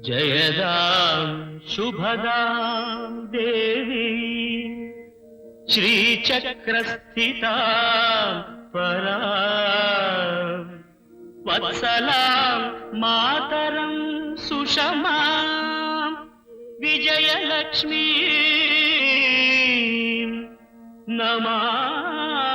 जयदां शुभदां देवी श्रीचक्रस्थितां परां वत्सलां मातरं सुषमां विजयलक्ष्मीं नमाम्यहम्।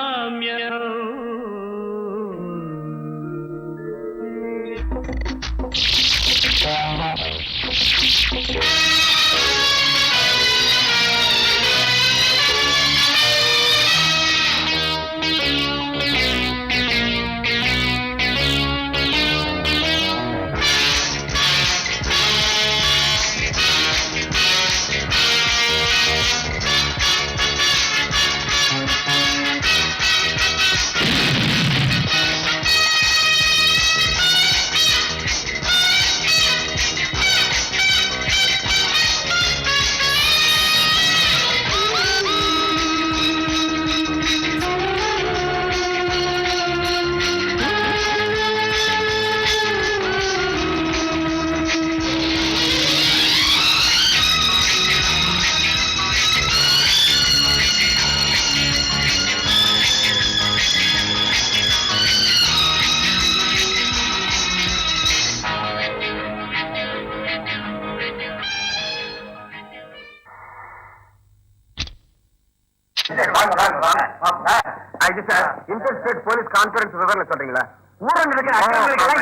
இன்டர்ஸ்டேட் போலீஸ் கான்பரன்ஸ் விவரங்களை சொல்றீங்களா?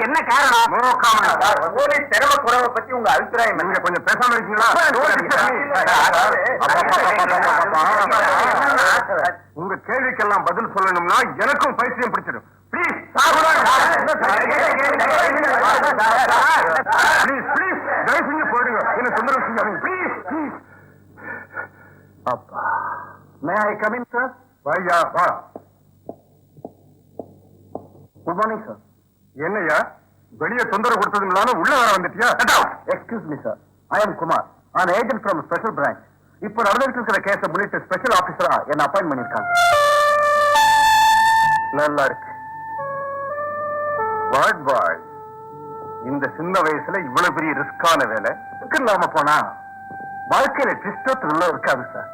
என்ன காரணம்? போலீஸ் திறமை குறைவை பத்தி உங்க அபிப்பிராயம் நீங்க கொஞ்சம் பேசாம இருக்கீங்களா? உங்க கேள்விக்கெல்லாம் பதில் சொல்லணும்னா எனக்கும் பைத்தியம் பிடிச்சிடும். ப்ளீஸ் ப்ளீஸ் தயவு செஞ்சு போயிடுங்க. என்ன தொந்தரவு செஞ்சாங்க ப்ளீஸ் ப்ளீஸ். அப்பா மே ஐ கம் இன் சார்? வாயா வா. Good morning sir. என்னையா வெளியே தொந்தரவு கொடுத்ததுனால உள்ள வர வந்துட்டியா? Excuse me sir, I am Kumar. நான் ஏஜென்ட் ஃப்ரம் ஸ்பெஷல் பிரான்ச். இப்போ நடந்துட்டு இருக்கிற கேஸ முன்னிட்டு ஸ்பெஷல் ஆபீசரா என்ன அப்பாயின்ட் பண்ணிருக்காங்க. நல்லா இருக்கு. வார்ட் பாய், இந்த சின்ன வயசுல இவ்வளவு பெரிய ரிஸ்கான வேலை இல்லாம போனா வாழ்க்கையில ட்விஸ்டோ த்ரில்லோ இருக்காது சார்.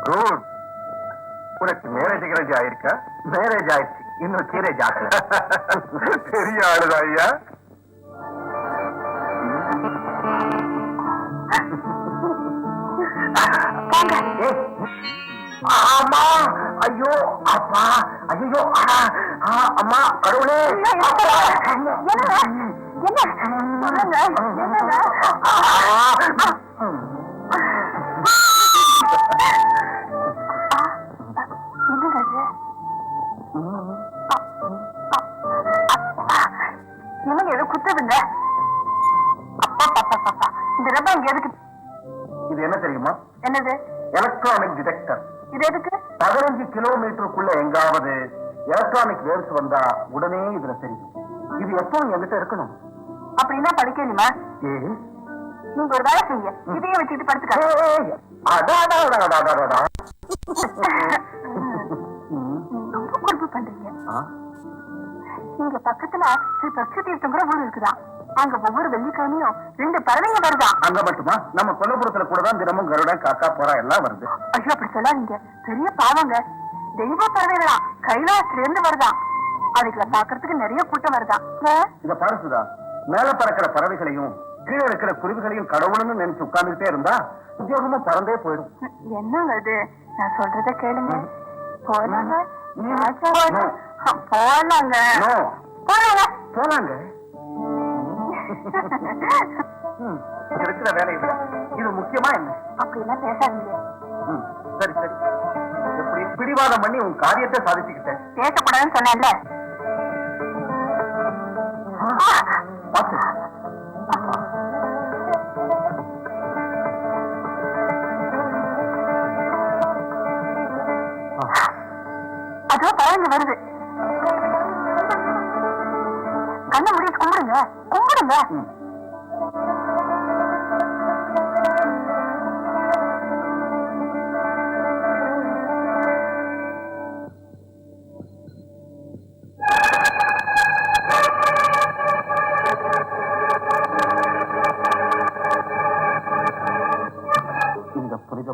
குட். உனக்கு மேரேஜ் கிரேஜ் ஆயிருக்கா? மேரேஜ் ஆயிடுச்சு, இன்னும் கீரேஜ் ஆகல. பெரிய ஆளுதா ஐயா. ஆமா. ஐயோ அப்பா, ஐயோ அம்மா, கடவுளே. என்னங்க எது குத்துதுங்க? அப்பா பாப்பா பாப்பா, இந்த ரப்பா இங்க எதுக்கு? இது என்ன தெரியுமா? என்னது? Electronic detector. இது எதுக்கு? 15 கிலோமீட்டருக்குள்ள எங்காவது எலக்ட்ரானிக் வேவ்ஸ் வந்தா உடனே இதுல தெரியும். இது எப்பவும் என்கிட்ட இருக்கணும். அப்படின்னா படிக்கணுமா? நீங்க ஒரு வேலை செய்ய, இதையே வச்சுட்டு படுத்துக்க. ரொம்ப குறும்பு பண்றீங்க. இங்க பக்கத்துல ஸ்ரீ பக்ஷ தீர்த்தங்கிற ஊர் இருக்குதான். அங்க ஒவ்வொரு வெள்ளிக்கிழமையும் 2 பறவைங்க வருதான். அங்க மட்டுமா? நம்ம கொல்லப்புறத்துல கூட தான் தினமும் கருட, காக்கா, புறா எல்லாம் வருது. ஐயோ அப்படி சொல்லாதீங்க, பெரிய பாவங்க. தெய்வ பறவைகளா கைலாசத்துல இருந்து வருதான். அதுக்குள்ள பாக்குறதுக்கு நிறைய கூட்டம் வருதான். இத பாருசுதா, மேல பறக்கிற பறவைகளையும் கீழே இருக்கிற குருவிகளையும் கடவுள்னு நினைச்சு உட்கார்ந்துட்டே இருந்தா உத்தியோகமா பறந்தே போயிடும். என்னங்க இது? நான் சொல்றத கேளுங்க. போலாங்க போலாங்க போலாங்க போலாங்க. இருக்கிற வேலை இது முக்கியமா என்ன? அப்படின்னா பேசாதீங்க. சரி சரி, எப்படி பிடிவாதம் பண்ணி உன் காரியத்தை சாதிச்சுக்கிட்டேன். பேசக்கூடாதுன்னு சொன்னேன்ல. அதோ பழங்க வருது. கண்ணை முடிச்சு கும்பிடுங்க கும்பிடுங்க.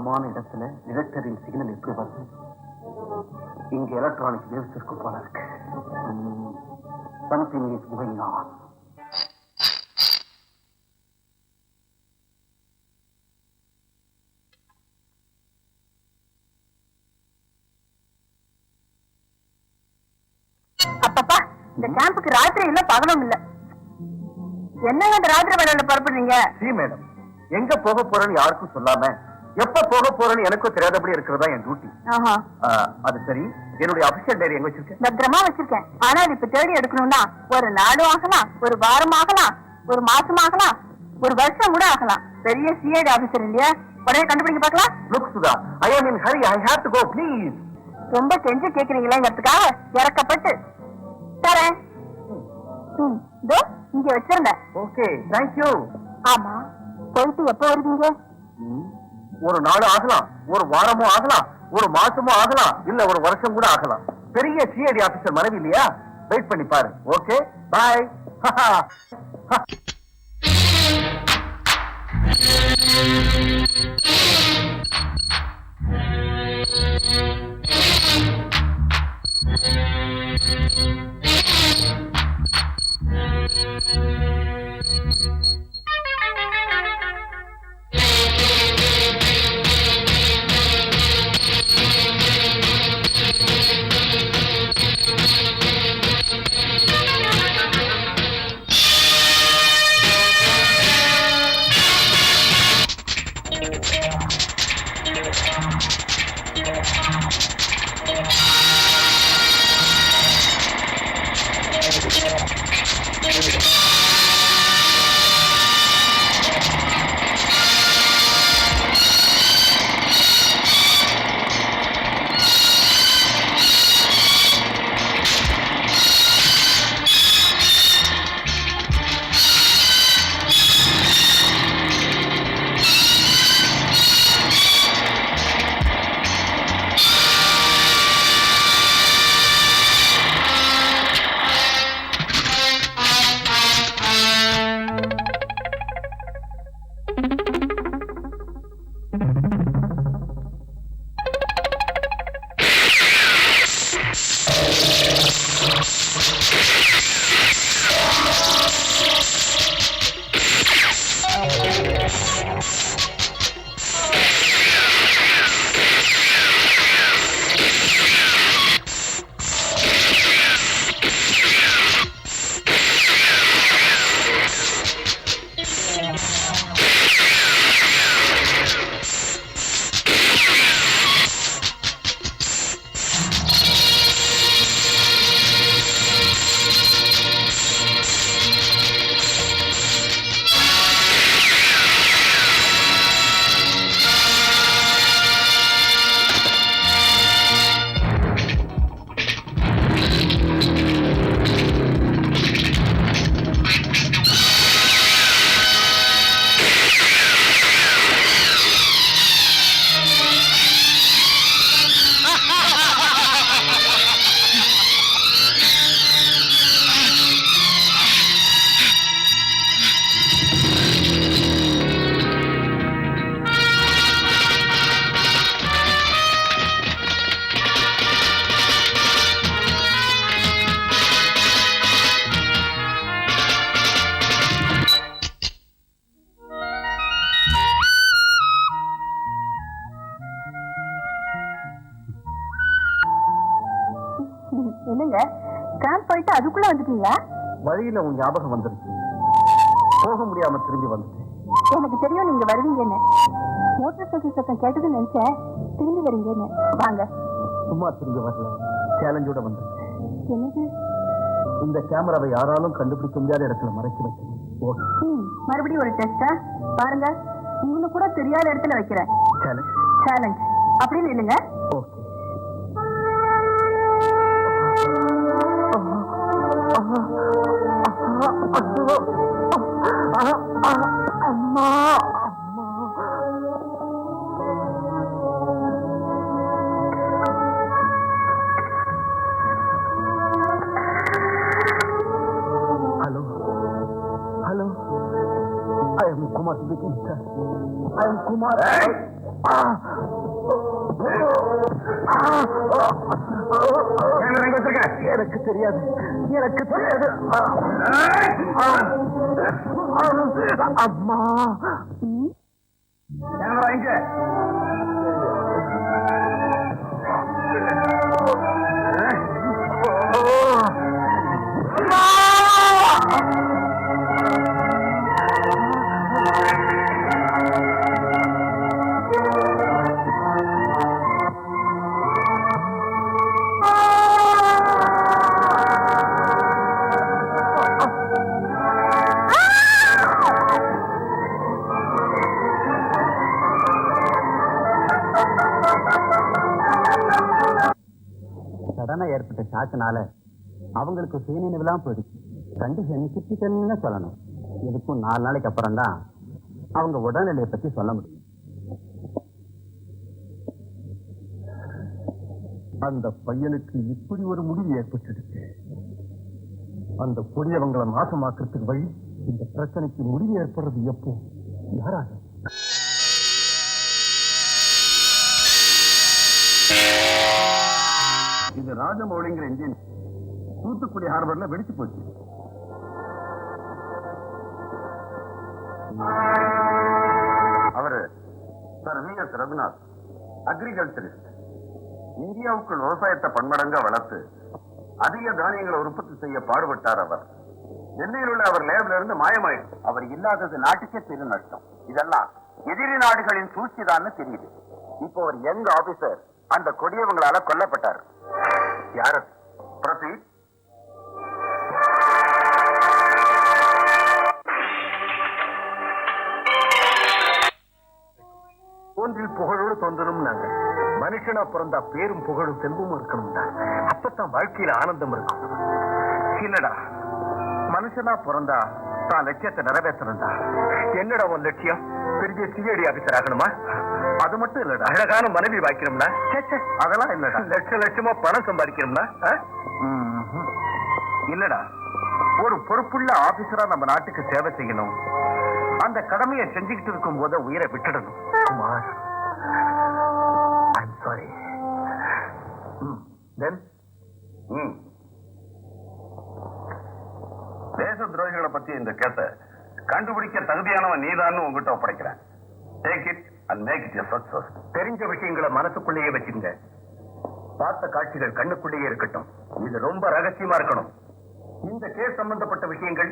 உயரமான இடத்துல டிடெக்டரின் சிக்னல் எப்படி வருது? இங்க எலக்ட்ரானிக் வேவ்ஸ் இருக்கு போல இருக்கு. Something is going on. அப்பப்பா, இந்த கேம்புக்கு ராத்திரி இல்ல பகலும் இல்ல. என்னங்க இந்த ராத்திரி வேலையில புறப்படுறீங்க? மேடம், எங்க போக போறேன்னு யாருக்கும் சொல்லாம எப்ப போக போறேன்னு எனக்கும் தெரியாதபடி இருக்கிறதா என் டியூட்டி. அது சரி, என்னுடைய அபிஷியல் டைரி எங்க வச்சிருக்கேன்? பத்திரமா வச்சிருக்கேன். ஆனா அது இப்ப தேடி எடுக்கணும்னா ஒரு நாளும் ஆகலாம், ஒரு வாரம் ஆகலாம், ஒரு மாசம் ஆகலாம், ஒரு வருஷம் கூட ஆகலாம். பெரிய சிஐடி ஆபீசர் இல்லையா, உடனே கண்டுபிடிக்க பார்க்கலாம். Look Sudha, I am in hurry, I have to go please. ரொம்ப கெஞ்சி கேக்குறீங்களேங்கிறதுக்காக இறக்கப்பட்டு தரேன். இதோ இங்க வச்சிருந்தேன். Okay, thank you. ஆமா, போயிட்டு எப்ப வருவீங்க? ஒரு நாள் ஆகலாம், ஒரு வாரமும் ஆகலாம், ஒரு மாசமும் ஆகலாம், இல்ல ஒரு வருஷம் கூட ஆகலாம். பெரிய சிஐடி ஆபீசர் மனைவி இல்லையா, வெயிட் பண்ணி பாரு. ஓகே, பாய். என்னங்க கேம்ப் போயிட்டு அதுக்குள்ள வந்துட்டீங்களா? வழியில உன் ஞாபகம் வந்துருச்சு, போக முடியாம திரும்பி வந்துட்டேன். எனக்கு தெரியும் நீங்க வருவீங்கன்னு. மோட்டார் சைக்கிள் சத்தம் கேட்டதுன்னு நினைச்சேன் திரும்பி வரீங்கன்னு. வாங்க. சும்மா திரும்பி வரல, சேலஞ்சோட வந்துருக்கேன். என்னது? இந்த கேமராவை யாராலும் கண்டுபிடிக்க முடியாத இடத்துல மறைச்சு வைக்கணும். மறுபடியும் ஒரு டெஸ்டா பாருங்க. உங்களுக்கு கூட தெரியாத இடத்துல வைக்கிறேன். சேலஞ்ச் அப்படின்னு இல்லைங்க. ஓகே. அம்மா hello hello, I am Kumar speaking, sir. I am Kumar. எனக்கு தெரியாது, எனக்கு தெரியாது. அம்மா இங்க சடனா ஏற்பட்ட ஷாக்குனால அவங்களுக்கு சுயநினைவுலாம் போயிடுச்சு. கண்டிஷன் கிரிட்டிக்கல்னு சொல்லணும். இதுக்கும் 4 நாளைக்கு அப்புறம் தான் அவங்க உடல்நிலையை பத்தி சொல்ல முடியும். அந்த பையனுக்கு இப்படி ஒரு முடிவு ஏற்பட்டுடுச்சு. அந்த கொடியவங்களை நாசமாக்குறதுக்கு வழி, இந்த பிரச்சனைக்கு முடிவு ஏற்படுறது எப்போ, யாராக? இது ராஜமௌலிங்கிற இன்ஜின் தூத்துக்குடி ஹார்பர்ல வெடிச்சு போச்சு. அவரு சர் வி.எஸ். ரகுநாத், அக்ரிகல்ச்சரிஸ்ட். இந்தியாவுக்குள் விவசாயத்தை பன்மடங்கா வளர்த்து அதிக தானியங்களை உற்பத்தி செய்ய பாடுபட்டார் அவர். டெல்லியில் உள்ள அவர் லேப்ல இருந்து மாயமாயிடுச்சு. அவர் இல்லாதது நாட்டுக்கே பெரும் நஷ்டம். இதெல்லாம் எதிரி நாடுகளின் சூழ்ச்சிதான்னு தெரியுது. இப்போ ஒரு யங் ஆபீசர் அந்த கொடியவங்களால கொல்லப்பட்டார். யாரு? பிரதீப். ஒன்றில் புகழோடு தோன்றணும். நாங்க மனுஷனா பிறந்தா பேரும் புகழும் செல்வமும் இருக்கணும்டா. அப்பதான் வாழ்க்கையில ஆனந்தம் இருக்கும். இல்லடா, மனுஷனா பிறந்தா தான் லட்சியத்தை நிறைவேற்றணும்டா. என்னடா உன் லட்சியம்? பெரிய சிஐடி ஆபீசர் ஆகணுமா? அது மட்டும் இல்லடா, அழகான மனைவி வாய்க்கணும்னா? அதெல்லாம் இல்லடா. லட்சமா பணம் சம்பாதிக்கணும்னா? இல்லடா, ஒரு பொறுப்புள்ள ஆபீசரா நம்ம நாட்டுக்கு சேவை செய்யணும். அந்த கடமையை செஞ்சுக்கிட்டு இருக்கும் போது உயிரை விட்டுடணும். Kumar, I'm sorry. தேச துரோகிகளை பத்தி இந்த கேஸ கண்டுபிடிக்க தகுதியானவன் நீதான்னு உங்ககிட்ட ஒப்படைக்கிறேன். Take it and make it a success. தெரிஞ்ச விஷயங்களை மனசுக்குள்ளேயே வச்சுங்க. பார்த்த காட்சிகள் கண்ணுக்குள்ளேயே இருக்கட்டும். இது ரொம்ப ரகசியமா இருக்கணும். இந்த கேஸ் சம்பந்தப்பட்ட விஷயங்கள்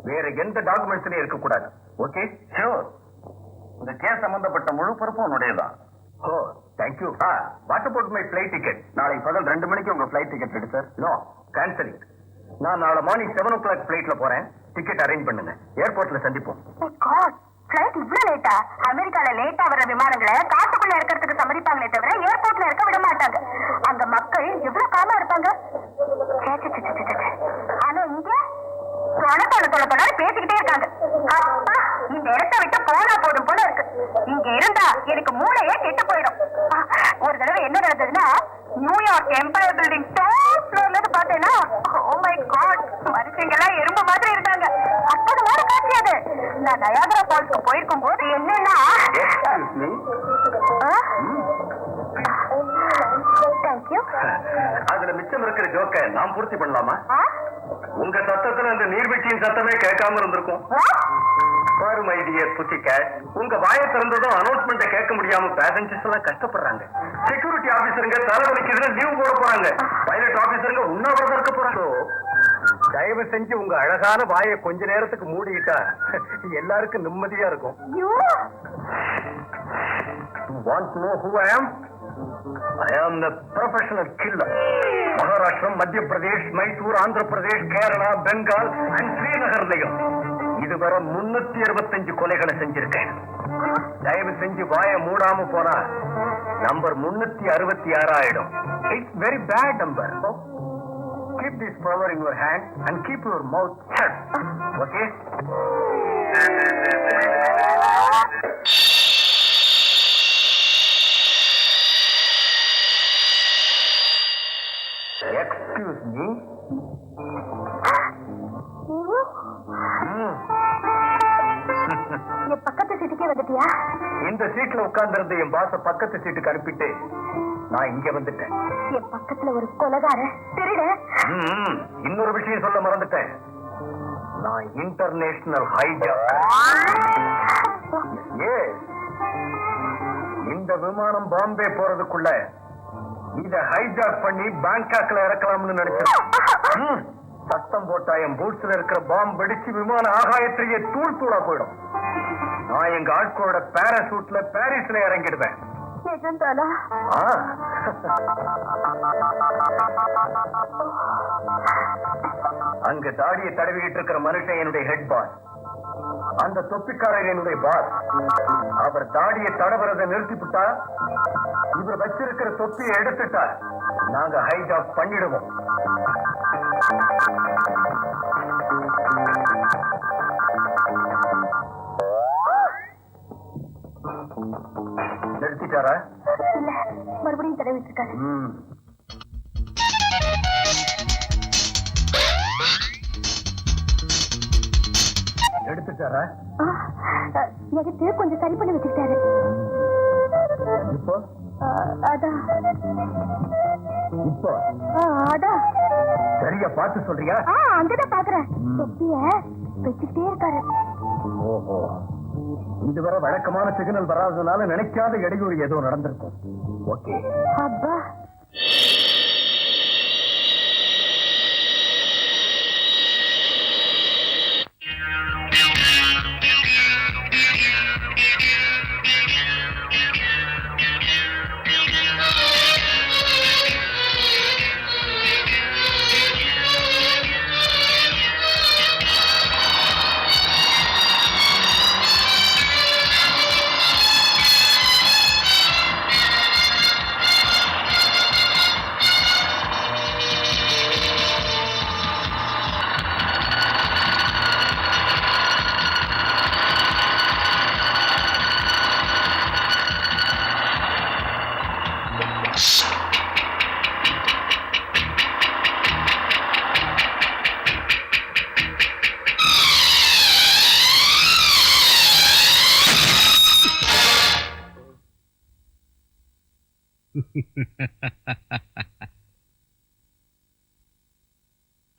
வேற எந்த டாக்குமெண்ட்ஸ்லயும் இருக்கக்கூடாது. ஓகே? ஷூர். இந்த கேஸ் சம்பந்தப்பட்ட முழு பொறுப்பும் உன்னுடையதான். ஓ, thank you. What about my flight ticket? நாளை பகல் 2 மணிக்கு உங்க ஃபிளைட் டிக்கெட் எடுத்து. No, cancel. நான் நாளை மார்னிங் 7 o'clock ஃபிளைட்ல போறேன். டிக்கெட் அரேஞ்ச் பண்ணுங்க. ஏர்போர்ட்ல சந்திப்போம். ஃபிளைட் இவ்வளவு லேட்டா? அமெரிக்கால லேட்டா வர விமானங்களை காட்டுக்குள்ள இருக்கிறதுக்கு சம்மதிப்பாங்களே தவிர ஏர்போர்ட்ல இருக்க விட மாட்டாங்க. அங்க மக்கள் எவ்வளவு காமா இருப்பாங்க. ஆனா இங்க தொலை பேசிக்கிட்டே இருக்காங்க. அப்பா, இந்த இடத்தை விட்டு போனா போதும் போல இருக்கு. இங்க இருந்தா எனக்கு மூளையே கெட்டு போயிடும். ஒரு தடவை என்ன நடந்ததுன்னா, நியூயார்க் எம்பயர் பில்டிங் டாப் ஃப்ளோர்ல இருந்து பார்த்தேன்னா, ஓ மை காட், மனுஷங்க எல்லாம் எறும்பு மாதிரி இருந்தாங்க. அற்புதமான காட்சி அது. நான் நயாகரா ஃபால்ஸ்க்கு போயிருக்கும் போது என்னன்னா, தேங்க்யூ. அதுல மிச்சம் இருக்கிற ஜோக்க நாம் பூர்த்தி பண்ணலாமா? உங்க சத்தத்துல அந்த நீர்வீழ்ச்சியின் சத்தமே கேட்காம இருந்திருக்கும். பாரு மை டியர் புத்தி கேட், உங்க வாயை திறந்ததும் அனௌன்ஸ்மெண்ட்டை கேட்க முடியாம பேசஞ்சர்ஸ் எல்லாம் கஷ்டப்படுறாங்க. செக்யூரிட்டி ஆபீசருங்க தலைவலிக்குதுன்னு லீவ் போட போறாங்க. பைலட் ஆபீசருங்க உண்ணாவிரதம் இருக்க போறாங்க. தயவு செஞ்சு உங்க அழகான வாயை கொஞ்ச நேரத்துக்கு மூடிட்டா எல்லாருக்கும் நிம்மதியா இருக்கும். Want to know who I am? I am the professional killer. Maharashtra, மத்திய பிரதேஷ், மைசூர், ஆந்திர பிரதேஷ், கேரளா, பெங்கால் அண்ட் ஸ்ரீநகர்லையும் இதுவரை 365 கொலைகளை செஞ்சிருக்கேன். தயவு செஞ்சு வாயை மூடாம போனா நம்பர் 366 ஆயிடும். It's very bad number. Keep this power in your hand and keep your mouth shut. Okay? Excuse me. என் பக்கத்து சீட்டுக்கே வந்துட்டியா? இந்த சீட்ல உட்கார்ந்திருந்த என் பாச பக்கத்து சீட்டுக்கு அனுப்பிட்டு நான் இங்க வந்துட்டேன். என் பக்கத்துல ஒரு கொலைகார திருட. இன்னொரு விஷயம் சொல்ல மறந்துட்டேன். நான் இன்டர்நேஷனல் ஹைஜாக். இந்த விமானம் பாம்பே போறதுக்குள்ள இத ஹைஜாக் பண்ணி பேங்காக்ல இறக்கலாம்னு நினைச்சேன். சத்தம் போட்டா என் பூட்ஸ்ல இருக்கிற பாம்பு வெடிச்சு விமான ஆகாயத்திலேயே தூள் தூளா போயிடும். நான் எங்க ஆட்களோட பாராசூட்ல பாரிஸ்ல இறங்கிடுவேன். அங்க தாடியை தடவிக்கிட்டு இருக்கிற மனுஷன் என்னுடைய ஹெட் பாஸ். அந்த தொப்பிக்காரர் என்னுடைய பாஸ். அவர் தாடியை தடவுறதை நிறுத்திவிட்டா, இவர் வச்சிருக்கிற தொப்பியை எடுத்துட்டா நாங்க ஹைஜாக் பண்ணிடுவோம். நிறுத்திட்டாரா? இல்ல, மறுபடியும் தடவிட்டு இருக்காரு. எடுத்துட்டாரா? எடுத்து கொஞ்சம் சரி பண்ணி வச்சுட்டாரு. இப்போ அதான் இப்போ அதான் சரியா பார்த்து சொல்றியா? அங்கதான் பாக்குறேன். தொப்பிய வச்சுட்டே இருக்காரு. ஓஹோ, இதுவரை வழக்கமான சிக்னல் வராததுனால நினைக்காத இடையூறு ஏதோ நடந்திருக்கும். ஓகே. அப்பா,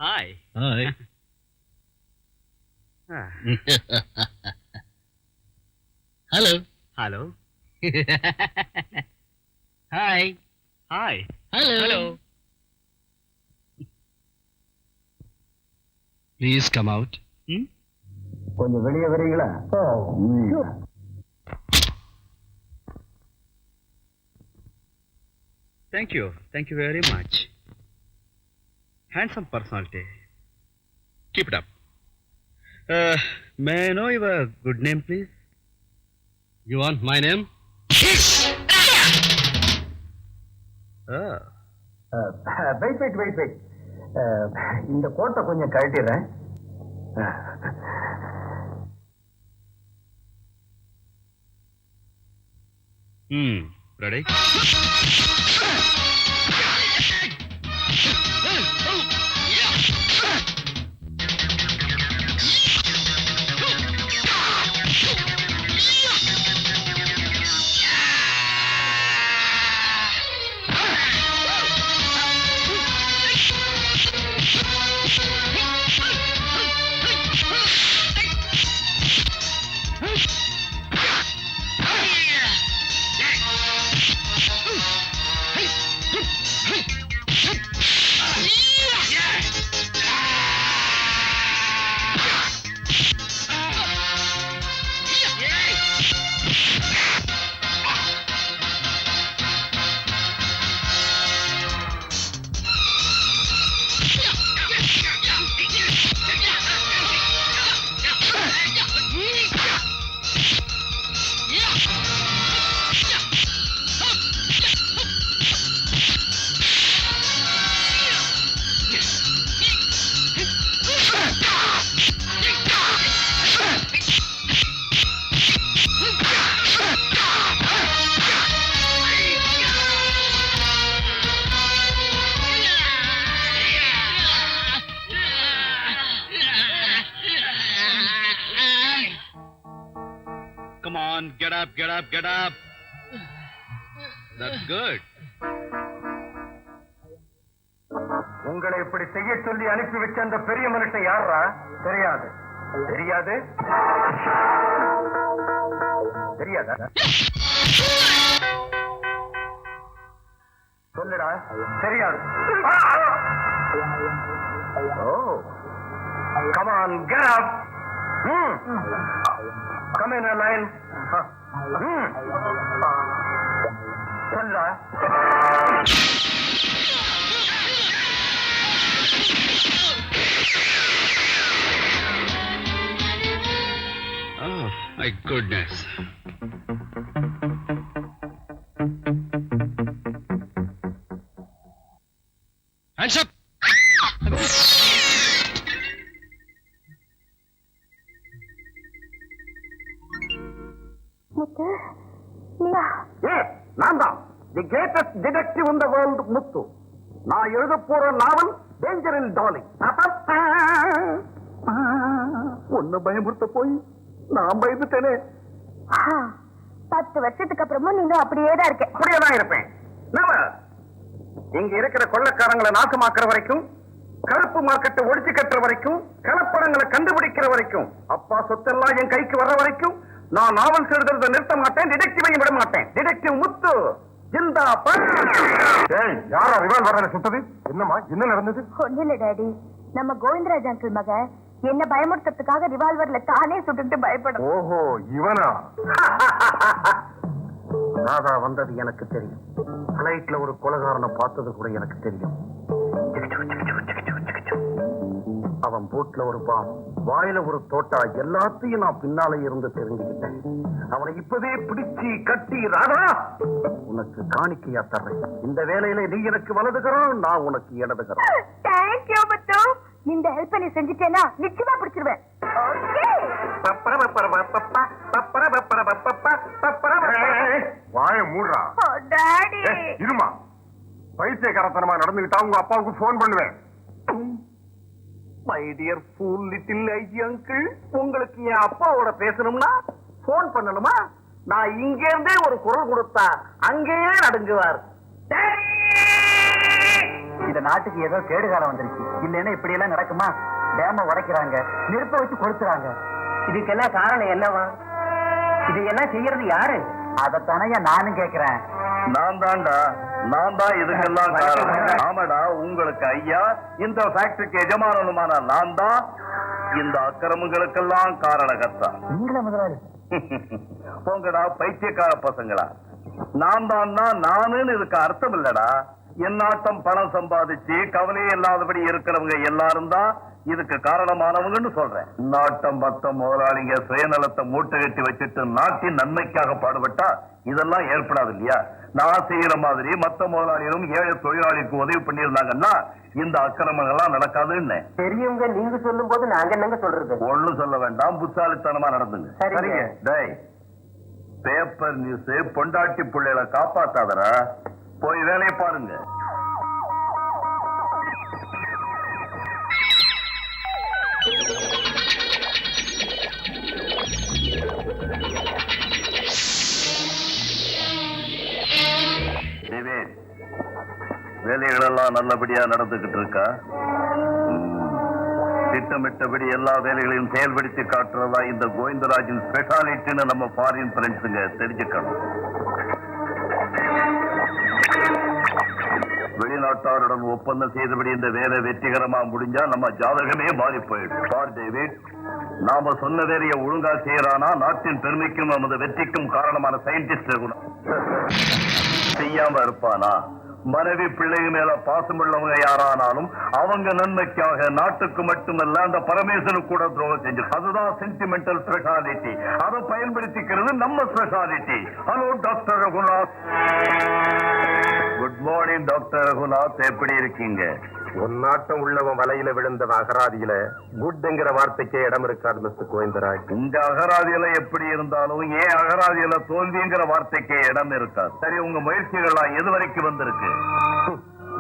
Hi. Hi. Hello. Hello. Hi. Hi. Hello. Hello. Please come out. கொஞ்சம் வெளியே வரீங்களா? Thank you. Thank you very much. Handsome personality. Keep it up. May I know your good name, please? You want my name? Wait. இந்த கோட்டை கொஞ்சம் கழட்டிடுறேன். Ready? on, get up, get up, get up. That's good. உங்களை இப்படி செய்ய சொல்லி அனுப்பி வச்ச அந்த பெரிய மனுஷன் யாரா? தெரியாது. தெரியாது? தெரியாதா? சொல்லுடா. தெரியாது. ஓ, come on, get up. Come in a line. சொல்லுடா. Oh, my goodness. Hands up! முத்து நீயா? நான் தான் the greatest detective in the world, Muthu. நான் எழுத போற நாவல் டேஞ்சரில் டார்லிங். ஒன்னு பயமுறுத்த போய் நான் பயந்துட்டேனே. 10 வருஷத்துக்கு அப்புறமும் நீங்க அப்படியே தான் இருக்க. அப்படியே தான் இருப்பேன். இங்க இருக்கிற கொள்ளக்காரங்களை நாசமாக்குற வரைக்கும், கலப்பு மார்க்கெட்டை ஒழிச்சு கட்டுற வரைக்கும், கலப்படங்களை கண்டுபிடிக்கிற வரைக்கும், அப்பா சொத்தெல்லாம் என் கைக்கு வர்ற வரைக்கும் நான் நாவல் எழுதுறதை நிறுத்த மாட்டேன், டிடெக்டிவையும் விட மாட்டேன். டிடெக்டிவ் முத்து ஜிந்தாபாத். யாரா ரிவால்வரால சுட்டது? என்னமா என்ன நடந்தது? ஒண்ணு இல்ல டாடி, நம்ம கோவிந்தராஜ் அங்கிள் மக என்ன பயமுறுத்துறதுக்காக ரிவால்வர்ல தானே சுட்டுட்டு பயப்படும். ஓஹோ, இவனா? ராதா வந்தது எனக்கு தெரியும். பிளைட்ல ஒரு கொலைகாரனை பார்த்தது கூட எனக்கு தெரியும். அவன் போட்ல ஒரு பாம், வாயில ஒரு தோட்டா, எல்லாத்தையும் நான் பின்னாலே இருந்து தெரிஞ்சுக்கிட்டேன். அவனை இப்பவே பிடிச்சு கட்டி, ராதா உனக்கு காணிக்கையா தர்றேன். இந்த வேலையில நீ எனக்கு வலதுகிறோம், நான் உனக்கு இடதுகிறோம். தேங்க்யூ முத்து. இந்த ஹெல்ப் நீ செஞ்சுட்டேனா நிச்சயமா பிடிச்சிருவேன். வாய மூடுறா. டாடி இருமா, பைத்தியக்காரத்தனமா நடந்துகிட்டா உங்க அப்பாவுக்கு போன் பண்ணுவேன். My dear fool little IG uncle, உங்களுக்கு என் அப்பாவோட பேசணும்னா போன் பண்ணணுமா? நான் இங்க இருந்தே ஒரு குரல் கொடுத்தா அங்கேயே நடுங்குவார். இந்த நாட்டுக்கு ஏதோ கேடுகாலம் வந்துருச்சு. இல்லைன்னா இப்படி எல்லாம் நடக்குமா? டேம உடைக்கிறாங்க, நெருப்ப வச்சு கொடுத்துறாங்க. இதுக்கெல்லாம் காரணம் என்னவா? இதையெல்லாம் செய்யறது யாரு? அதத்தானே நானும் கேட்கிறேன். நான் தான்டா, நான் தான் இதுக்கெல்லாம் காரணம். ஆமாடா, உங்களுக்கு ஐயா, இந்த ஃபேக்டரிக்கு எஜமானனுமான நான் தான் இந்த அக்கிரமங்களுக்கெல்லாம் காரணகர்த்தா. நீங்களா முதலாளி? போங்கடா பைத்தியக்கார பசங்களா. நான் தான் நானுன்னு இதுக்கு அர்த்தம் இல்லடா. என்னாட்டம் பணம் சம்பாதிச்சு கவலையே இல்லாதபடி இருக்கிறவங்க எல்லாரும் தான் இதுக்கு காரணமானவங்கன்னு சொல்றேன். நாட்டம் மத்த முதலாளிங்க சுயநலத்தை மூட்டை கட்டி வச்சுட்டு நாட்டின் நன்மைக்காக பாடுபட்டா இதெல்லாம் ஏற்படாது இல்லையா? நான் செய்யற மாதிரி மத்த முதலாளிகளும் ஏழை தொழிலாளிக்கு உதவி பண்ணியிருந்தாங்கன்னா இந்த அக்கிரமங்கள்லாம் நடக்காதுன்னு. பெரியவங்க நீங்க சொல்லும் போது நாங்க என்னங்க சொல்றது? ஒண்ணும் சொல்ல வேண்டாம், புத்தாலித்தனமா நடந்துங்க. சரிங்க. டேய், பேப்பர் நியூஸ் பொண்டாட்டி பிள்ளைகளை காப்பாத்தாதரா, போய் வேலையை பாருங்க. வேலைகள் எல்லாம் நல்லபடியா நடந்துகிட்டு இருக்கா? திட்டமிட்டபடி எல்லா வேலைகளையும் செயல்படுத்தி காட்டுறதா இந்த கோவிந்தராஜின் ஸ்பெஷாலிட்டின்னு நம்ம ஃபாரின் ஃப்ரெண்ட்ஸுங்க தெரிஞ்சுக்கணும். வெளிநாட்டாருடன் ஒப்பந்தம் செய்தபடி இந்த வேலை வெற்றிகரமா முடிஞ்சா நம்ம ஜாதகமே மாறி போயிடும். சார் டேவிட், நாம சொன்ன வேலையை ஒழுங்கா செய்யறானா நாட்டின் பெருமைக்கும் நமது வெற்றிக்கும் காரணமான சயின்டிஸ்ட் இருக்கணும். செய்யாம இருப்பானா? மனைவி பிள்ளைங்க மேல பாசமுள்ளவங்க யாரானாலும் அவங்க நன்மைக்காக நாட்டுக்கு மட்டுமல்ல அந்த பரமேஸ்வரனுக்கு கூட துரோகம் செஞ்சு, அதுதான் சென்டிமெண்டல் ஸ்பெஷாலிட்டி. அதை பயன்படுத்திக்கிறது நம்ம speciality. Hello doctor Raghunath. Good morning doctor Raghunath, எப்படி இருக்கீங்க? ஒன்னாட்டம் உள்ளவன் வலையில விழுந்தவன் அகராதியில குட்ங்கிற வார்த்தைக்கே இடம் இருக்காது மிஸ்டர் கோவிந்தராஜ். உங்க அகராதியில எப்படி இருந்தாலும் ஏன் அகராதியில தோல்விங்கிற வார்த்தைக்கே இடம் இருக்காது. சரி, உங்க முயற்சிகள்லாம் எது வரைக்கும் வந்திருக்கு?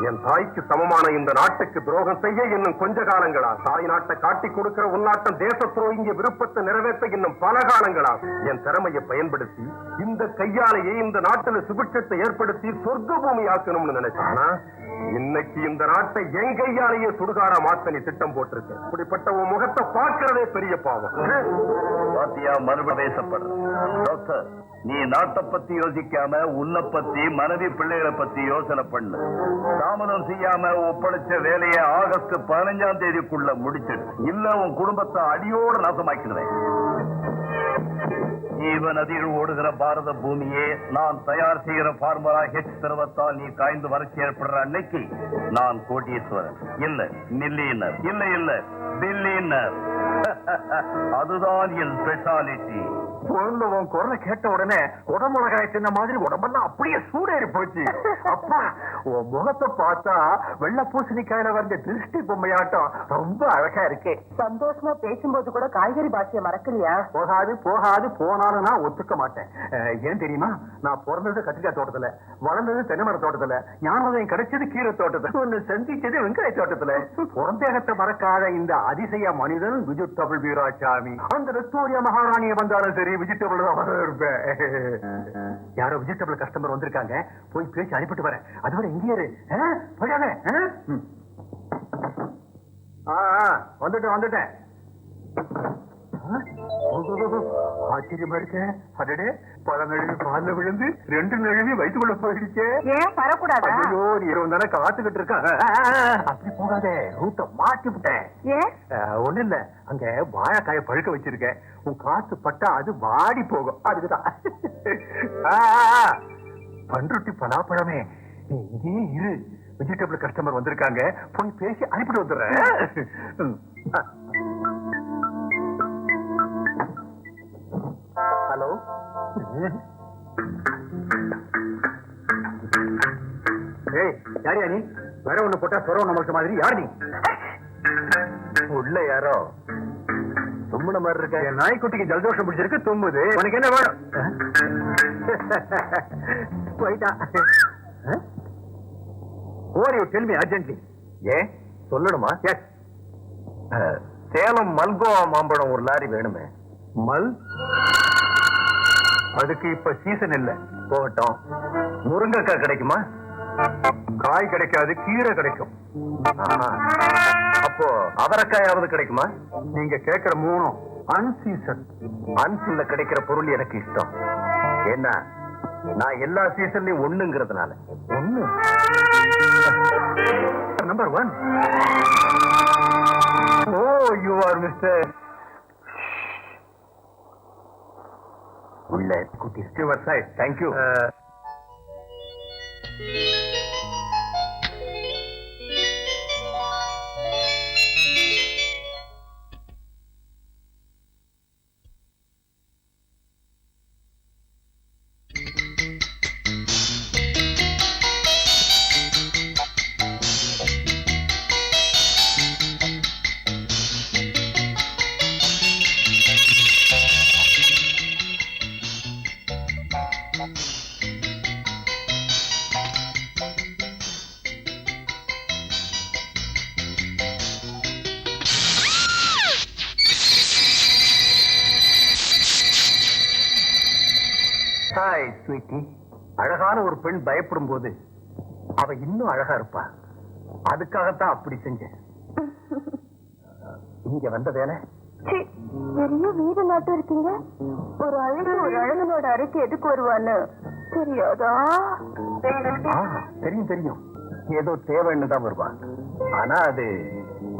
என் தாய்க்கு சமமான இந்த நாட்டுக்கு துரோகம் செய்ய இன்னும் கொஞ்ச காலங்களா? தாய் நாட்டை காட்டிக் கொடுக்கிற உன்னாட்டம் தேச துரோகிய விருப்பத்தை நிறைவேற்ற இன்னும் பல காலங்களா? என் திறமையை பயன்படுத்தி இந்த கையாலேயே இந்த நாட்டுல சுபிட்சத்தை ஏற்படுத்தி சொர்க்க பூமி ஆக்கணும்னு நினைச்சானா, இன்னைக்கு இந்த நாட்டை என் கையாலேயே சுடுகாடா மாத்த நீ திட்டம் போட்டிருக்க. இப்படிப்பட்ட உன் முகத்தை பார்க்கிறதே பெரிய பாவம். பாத்தியா மறுபடியும் பேசப்படுற டாக்டர், நீ நாட்டை பத்தி யோசிக்காம உன்னை பத்தி மனைவி பிள்ளைகளை பத்தி யோசனை பண்ணு. தாமதம் செய்யாம ஒப்படைச்ச வேலையை ஆகஸ்ட் 15ஆம் தேதிக்குள்ள முடிச்சிடு, இல்ல உன் குடும்பத்தை அடியோடு நாசமாக்கிடுவேன். ஜீவ நதிகள் ஓடுகிற பாரத பூமியே நான் தயார் செய்கிற பார்முலா ஹெச் திரவத்தால் நீ காய்ந்து வறட்சி ஏற்படுற அன்னைக்கு நான் கோடீஸ்வரன் இல்ல மில்லியனர், இல்ல பில்லியனர். அதுதான் என் ஸ்பெஷாலிட்டி. உன் குரலை கேட்ட உடனே உடம்புலகாய சின்ன மாதிரி உடம்பெல்லாம் அப்படியே சூடேறி போச்சு. அப்பா, உன் முகத்தை பார்த்தா வெள்ள பூசணிக்காயில வந்த திருஷ்டி பொம்மையாட்டம் ரொம்ப அழகா இருக்கே. சந்தோஷமா பேசும்போது கூட காய்கறி பாஷையை மறக்கலையா? போகாது போனாலும் நான் ஒத்துக்க மாட்டேன். ஏன் தெரியுமா? நான் பிறந்தது கத்திரிக்காய் தோட்டத்துல, வளர்ந்தது தென்னைமர தோட்டத்துல, ஞானோதயம் கிடைச்சது கீரை தோட்டத்துல, ஒன்னு சந்திச்சது வெங்காய தோட்டத்துல. பிறந்தேகத்தை மறக்காத இந்த அதிசய மனிதன் வெஜிடபிள் வீராசாமி. அந்த விக்டோரியா மகாராணியை வந்தாலும் சரி வெஜிடபிள் தான் இருப்பேன். யாரோ வெஜிடபிள் கஸ்டமர் வந்திருக்காங்க, போய் பேசி அனுப்பிட்டு வரேன். அதுவரை இங்கே போயாங்க. வந்துட்டேன். ஆச்சரியமா இருக்க. அடடே, பல நழுவி பால்ல விழுந்து 2 நழுவி வயிற்றுக்குள்ள போயிடுச்சு. ஏன் வரக்கூடாதா? ஐயோ, நீ 20 நேரம் காத்துக்கிட்டு இருக்காங்க. அப்படி போகாதே, ரூட்ட மாட்டி விட்டேன். ஏன்? ஒண்ணு இல்ல, அங்க வாழைக்காய பழுக்க வச்சிருக்கேன். உன் காத்து பட்டா அது வாடி போகும், அதுக்குதான். பண்ருட்டி பலாப்பழமே, நீ இங்கே இரு. வெஜிடபிள் கஸ்டமர் வந்திருக்காங்க, போய் பேசி அனுப்பிட்டு வந்துடுறேன். ஹலோ, ஏய், யாரியா நீ? வேற ஒண்ணு போட்டா சொரம் நம்மளுக்கு மாதிரி. யார் நீ? உள்ள யாரோ தும்முன மாதிரி இருக்க. என் நாய்க்குட்டிக்கு ஜலதோஷம் பிடிச்சிருக்கு, தும்முது. உனக்கு என்ன வேணும்? போயிட்டா. ஓர் யூ டெல் மீ அர்ஜென்ட்லி. ஏன் சொல்லணுமா? எஸ். சேலம் மல்கோவா மாம்பழம் ஒரு லாரி வேணுமே. மல்? அதுக்கு இப்ப சீசன் இல்ல. போகட்டும். முருங்கைக்காய் கிடைக்குமா? காய் கிடைக்காது, கீரை கிடைக்கும். அப்போ அவரைக்காயாவது கிடைக்குமா? நீங்க கேட்கிற 3 அன்சீசன். அன்சீசன்ல கிடைக்கிற பொருள் எனக்கு இஷ்டம். என்ன, நான் எல்லா சீசன்லயும் ஒண்ணுங்கிறதுனால. ஒண்ணு number 1. Oh, you are mister உள்ள குட்டி. தேங்க்யூ. Hi sweetie. அழகான ஒரு பெண் பயப்படும் போது அவ இன்னும் அழகா இருப்பா. அதுக்காகத்தான் அப்படி செஞ்சேன். இங்க வந்த வேலை. பெரிய வீடு நாட்டம் இருக்கீங்க. ஒரு அழகனோட அறைக்கு எதுக்கு வருவான்னு தெரியாதா? தெரியும். ஏதோ தேவைன்னு தான் வருவான். ஆனா அது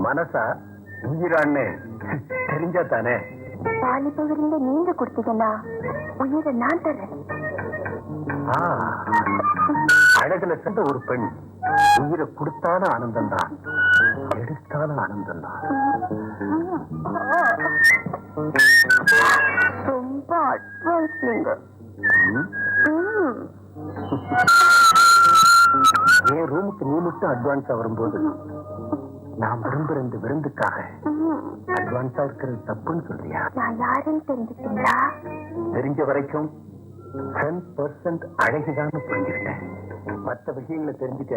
மனசா உயிரான்னு தெரிஞ்சா தானே. வாலிபவரில் நீங்க கொடுத்தீங்கன்னா உயிரை நான் தரேன். அழகுல சேர்ந்த ஒரு பெண் உயிரை கொடுத்தாலும் ஆனந்தம் தான், எடுத்தாலும் ஆனந்தம் தான். ரொம்ப அட்வான்ஸ் நீங்க. என் ரூமுக்கு நீ மட்டும் அட்வான்ஸா வரும்போது நான் விரும்புற இந்த விருந்துக்காக அட்வான்ஸா இருக்கிறது தப்புன்னு சொல்றியா? நான் யாருன்னு தெரிஞ்சுக்கிட்டீங்களா? தெரிஞ்ச வரைக்கும் 10% அழகுதான் புரிஞ்சுக்கிட்டேன். மற்ற விஷயங்களை தெரிஞ்சுக்க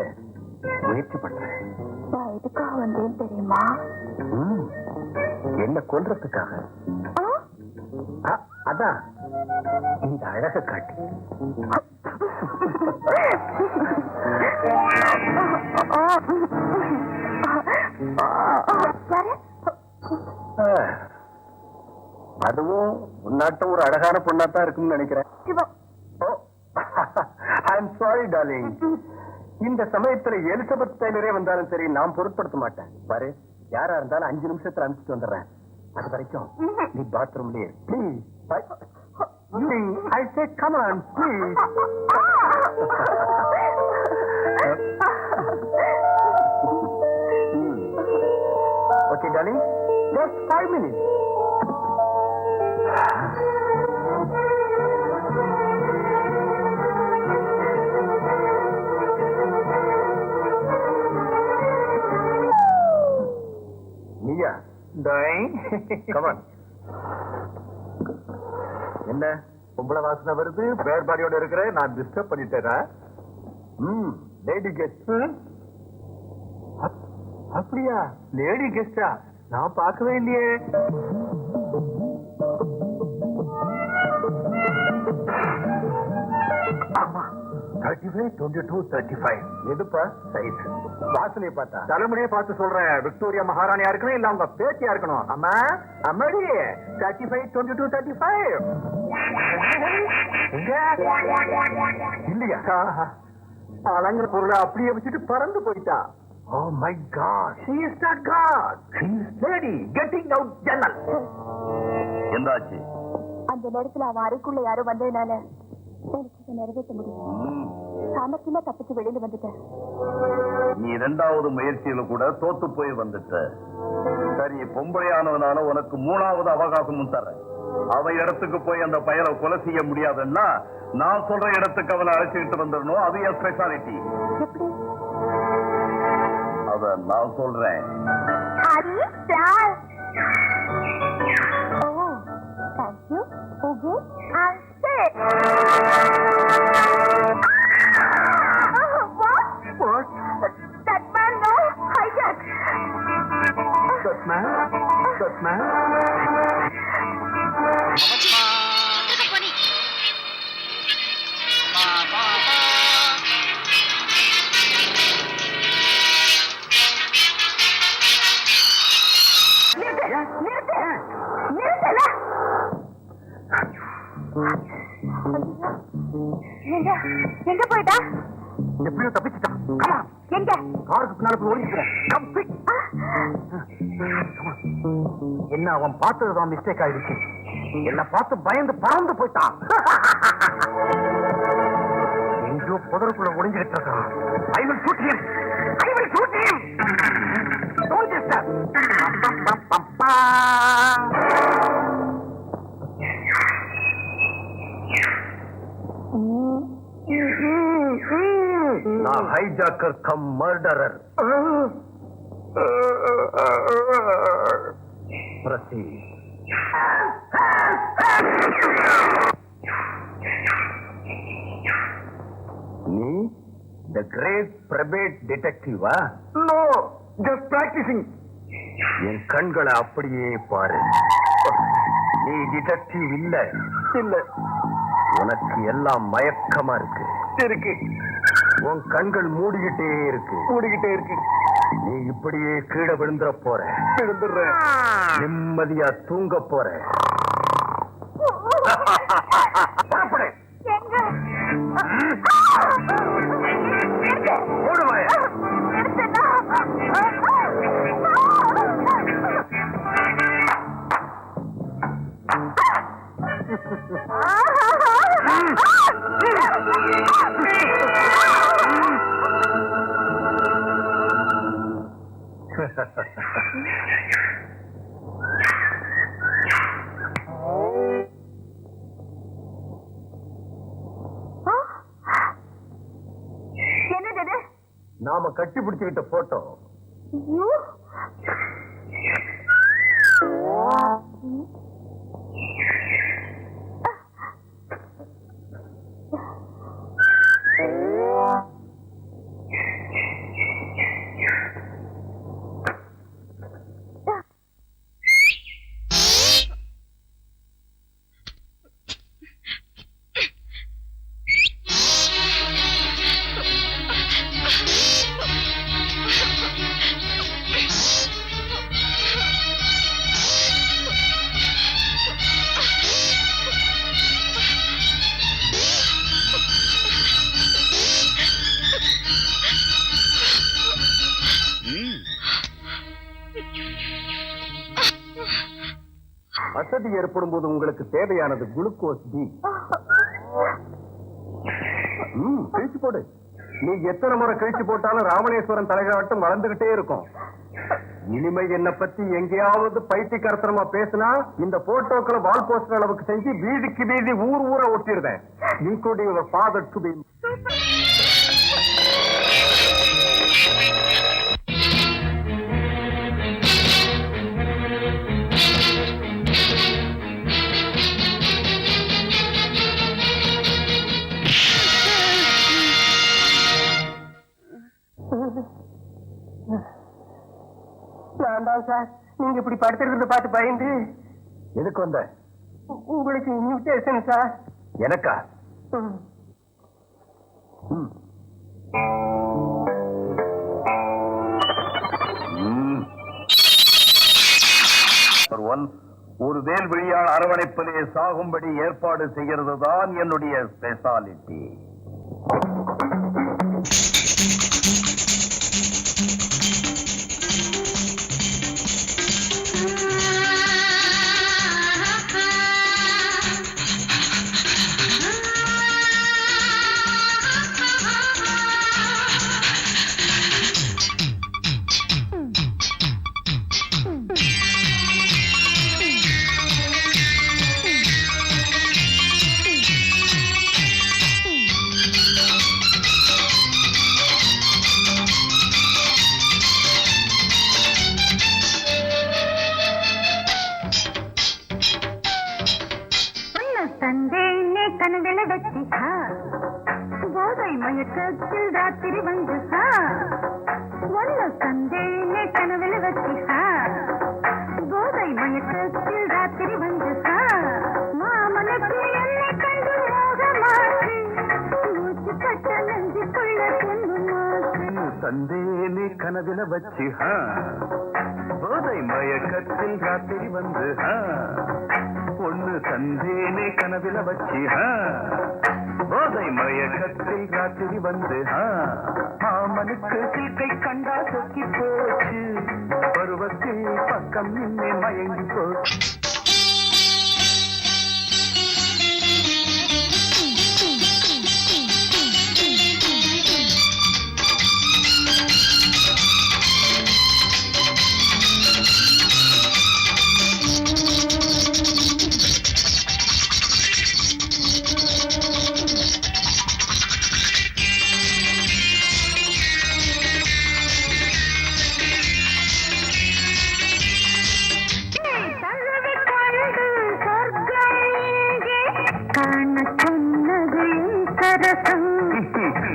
முயற்சி பண்றேன். நான் எதுக்காக வந்தேன் தெரியுமா? என்ன கொல்றதுக்காக? அதான் இந்த அழக காட்டி. அதுவும் உன்னாட்டம் ஒரு அழகான பொண்ணாத்தான் இருக்கும்னு நினைக்கிறேன். I'm sorry darling. இந்த சமயத்துல எலிசபெத் டெய்லரே வந்தாலும் சரி நான் பொருட்படுத்த மாட்டேன். பாரு, யாரா இருந்தாலும் 5 நிமிஷத்துல அனுப்பிச்சுட்டு வந்துடுறேன். அது வரைக்கும் நீ பாத்ரூம்லயே please. I said come on please. Okay darling, just 5 minutes. Mia, darling, come on. என்ன பொம்பளை வாசனை வருது? வேறுபாடியோட இருக்கிற நான் டிஸ்டர்ப் பண்ணிட்டேனா? Lady guest. அப்படியா? லேடி கெஸ்டா? நான் பார்க்கவே இல்லையே. ஆமா, 35, 22, 35. எதுப்பா சைஸ்? வாசனையை பார்த்தா? தலைமுறையை பார்த்து சொல்றேன். விக்டோரியா மகாராணியா இருக்கணும், இல்ல அவங்க பேத்தியா இருக்கணும். அம்மா அம்மாடி, 35, 22, 35. இல்லையா? அலங்கிற பொருளை அப்படியே வச்சுட்டு பறந்து போயிட்டா. Oh my God, she is not God. She is lady getting out ஜன்னல். என்னாச்சு? அந்த நேரத்துல அவன் அறைக்குள்ள யாரும் வந்ததுனால எனக்கு நிறைவேற்ற முடியும். சாமர்த்தியமா தப்பிச்சு வெளியில வந்துட்டேன். நீ 2வது முயற்சியில கூட தோத்து போய் வந்துட்ட. சரி, பொம்பளையானவனால உனக்கு 3வது அவகாசமும் தரேன். அவ இடத்துக்கு போய் அந்த பயலை கொலை செய்ய முடியாதுன்னா நான் சொல்ற இடத்துக்கு அவனை அழைச்சிக்கிட்டு வந்துடணும். அது என் ஸ்பெஷாலிட்டி. அத நான் சொல்றேன். எங்க போயிட்டா? எப்படியோ தப்பிச்சுட்டான். எங்க? காருக்கு பின்னால போய் ஓடிக்கிறேன். என்ன அவன் பார்த்ததுதான் மிஸ்டேக் ஆயிடுச்சு. என்ன பார்த்து பயந்து பறந்து போயிட்டான். எங்கேயோ புதருக்குள்ள ஒளிஞ்சுகிட்டு இருக்கான். I will shoot him. I will shoot him. Don't disturb. நான் ஹைஜாக்கர் கம் மர்டரர். Proceed. நீ the great private detective? No, just practicing. என் கண்களை அப்படியே பாரு. நீ டிடெக்டிவ் இல்ல. இல்ல. உனக்கு எல்லாம் மயக்கமா இருக்கு. இருக்கு. உன் கண்கள் மூடிக்கிட்டே இருக்கு. மூடிக்கிட்டே இருக்கு. நீ இப்படியே கீழே விழுந்துற போற. விழுந்துடுற. நிம்மதியா தூங்க போற. நாம கட்டி பிடிச்சுக்கிட்ட போட்டோ. அசதி ஏற்படும் போது உங்களுக்கு தேவையானது குளுக்கோஸ் டி. கழிச்சு போடு. நீ எத்தனை முறை கழிச்சு போட்டாலும் ராமணேஸ்வரன் தலைகாட்டும் வளர்ந்துகிட்டே இருக்கும். இனிமை என்ன பத்தி எங்கேயாவது பைத்தியக்காரத்தனமா பேசினா இந்த போட்டோக்களை வால் போஸ்டர் அளவுக்கு செஞ்சு வீதிக்கு வீதி ஊர் ஊர ஒட்டிடுறேன். Including your father to be. Sir, நீங்க இப்படி படுத்துறத பார்த்து பயந்து. எதுக்கு வந்த? உங்களுக்கு இன்விடேஷன் சார். எனக்கா? ஒரு வேல் விழியால் அரவணைப்பிலே சாகும்படி ஏற்பாடு செய்கிறது தான் என்னுடைய ஸ்பெஷாலிட்டி. போதை மயக்கத்தில் ராத்திரி வந்து ஒன்னு கண்டேனே கனவில் வச்சு போதை மயக்கத்தில் ராத்திரி வந்து மாமனுக்கு என்னை கண்டு மோகமாச்சு மூச்சு கட்ட நெஞ்சுக்குள்ள கொண்டு தந்தேனே கனவில் வச்சு போதை மயக்கத்தில் ராத்திரி வந்து ஒன்னு தந்தேனே கனவில் வச்சு போதை மயக்கத்தில் ராத்திரி வந்து மாமனுக்கு சில்கை கண்டா சொக்கி போச்சு பருவத்தில் பக்கம் நின்னே மயங்கி போச்சு.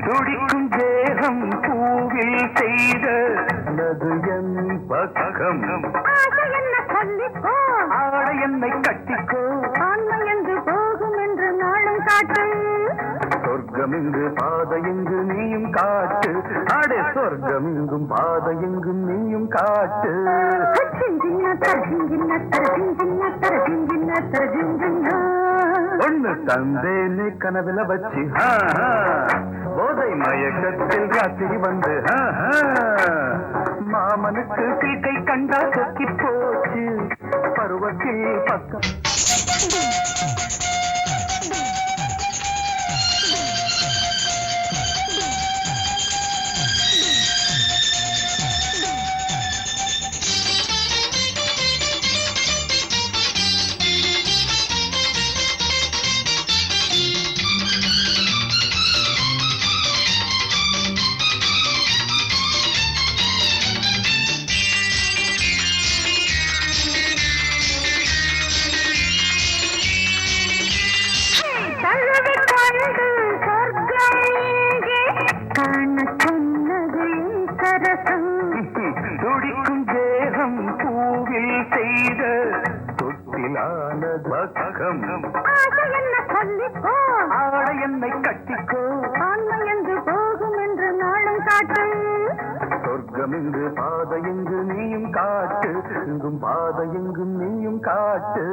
துடிக்கும் தேகம் பூவில் செய்த நதுயன் பக்கம் ஆட என்னை கட்டிக்கோ ஆன்மை என்று போகும் என்று நாளும் காட்டு சொர்க்கம் இங்கு பாதையெங்கு நீயும் காட்டு ஆடே சொர்க்கம் இங்கும் பாதையெங்கும் நீயும் காட்டு. ஒன்னு தந்தேனே கனவில வச்சு போதை மயக்கத்தில் ராத்திரி வந்து மாமனுக்கு சீக்கை கண்டா சொக்கி போச்சு பருவத்தில் பக்கம். துடிக்கும் தேகம் பூவில் செய்த தொட்டிலான பக்கம் ஆட என்னை கட்டிக்கோ ஆன்மை என்று போகும் என்று நாளும் காட்டு சொர்க்கம் இங்கு பாதையெங்கு நீயும் காட்டு இங்கும் பாதையெங்கும் நீயும் காட்டு.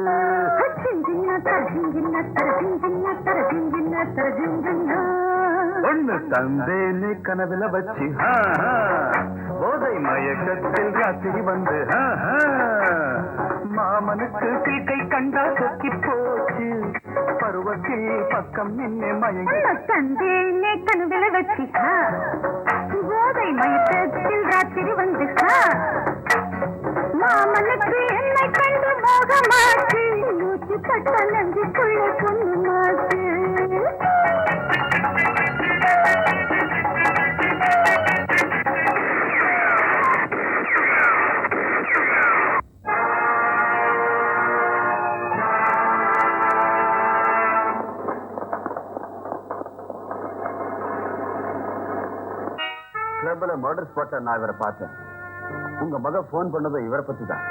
ஒன்னு தந்தேனே கனவில வச்சு போதை மயக்கத்தில் ராத்திரி வந்து மாமனுக்கு சீக்கை கண்டா சொக்கி போச்சு பருவத்தில் பக்கம் நின்று மயங்கி தந்தேனே கண்களை வச்சிக்கா போதை மயக்கத்தில் ராத்திரி வந்துக்கா மாமனுக்கு என்னை கண்டு மோகமாச்சு மூச்சு பட்ட நஞ்சுக்குள்ள பொண்ணு மாச்சு கிளப்ல மர்டர் ஸ்பாட்ல நான் இவரை பார்த்தேன். உங்க மக போன் பண்ணதும் இவரை பத்தி தான்.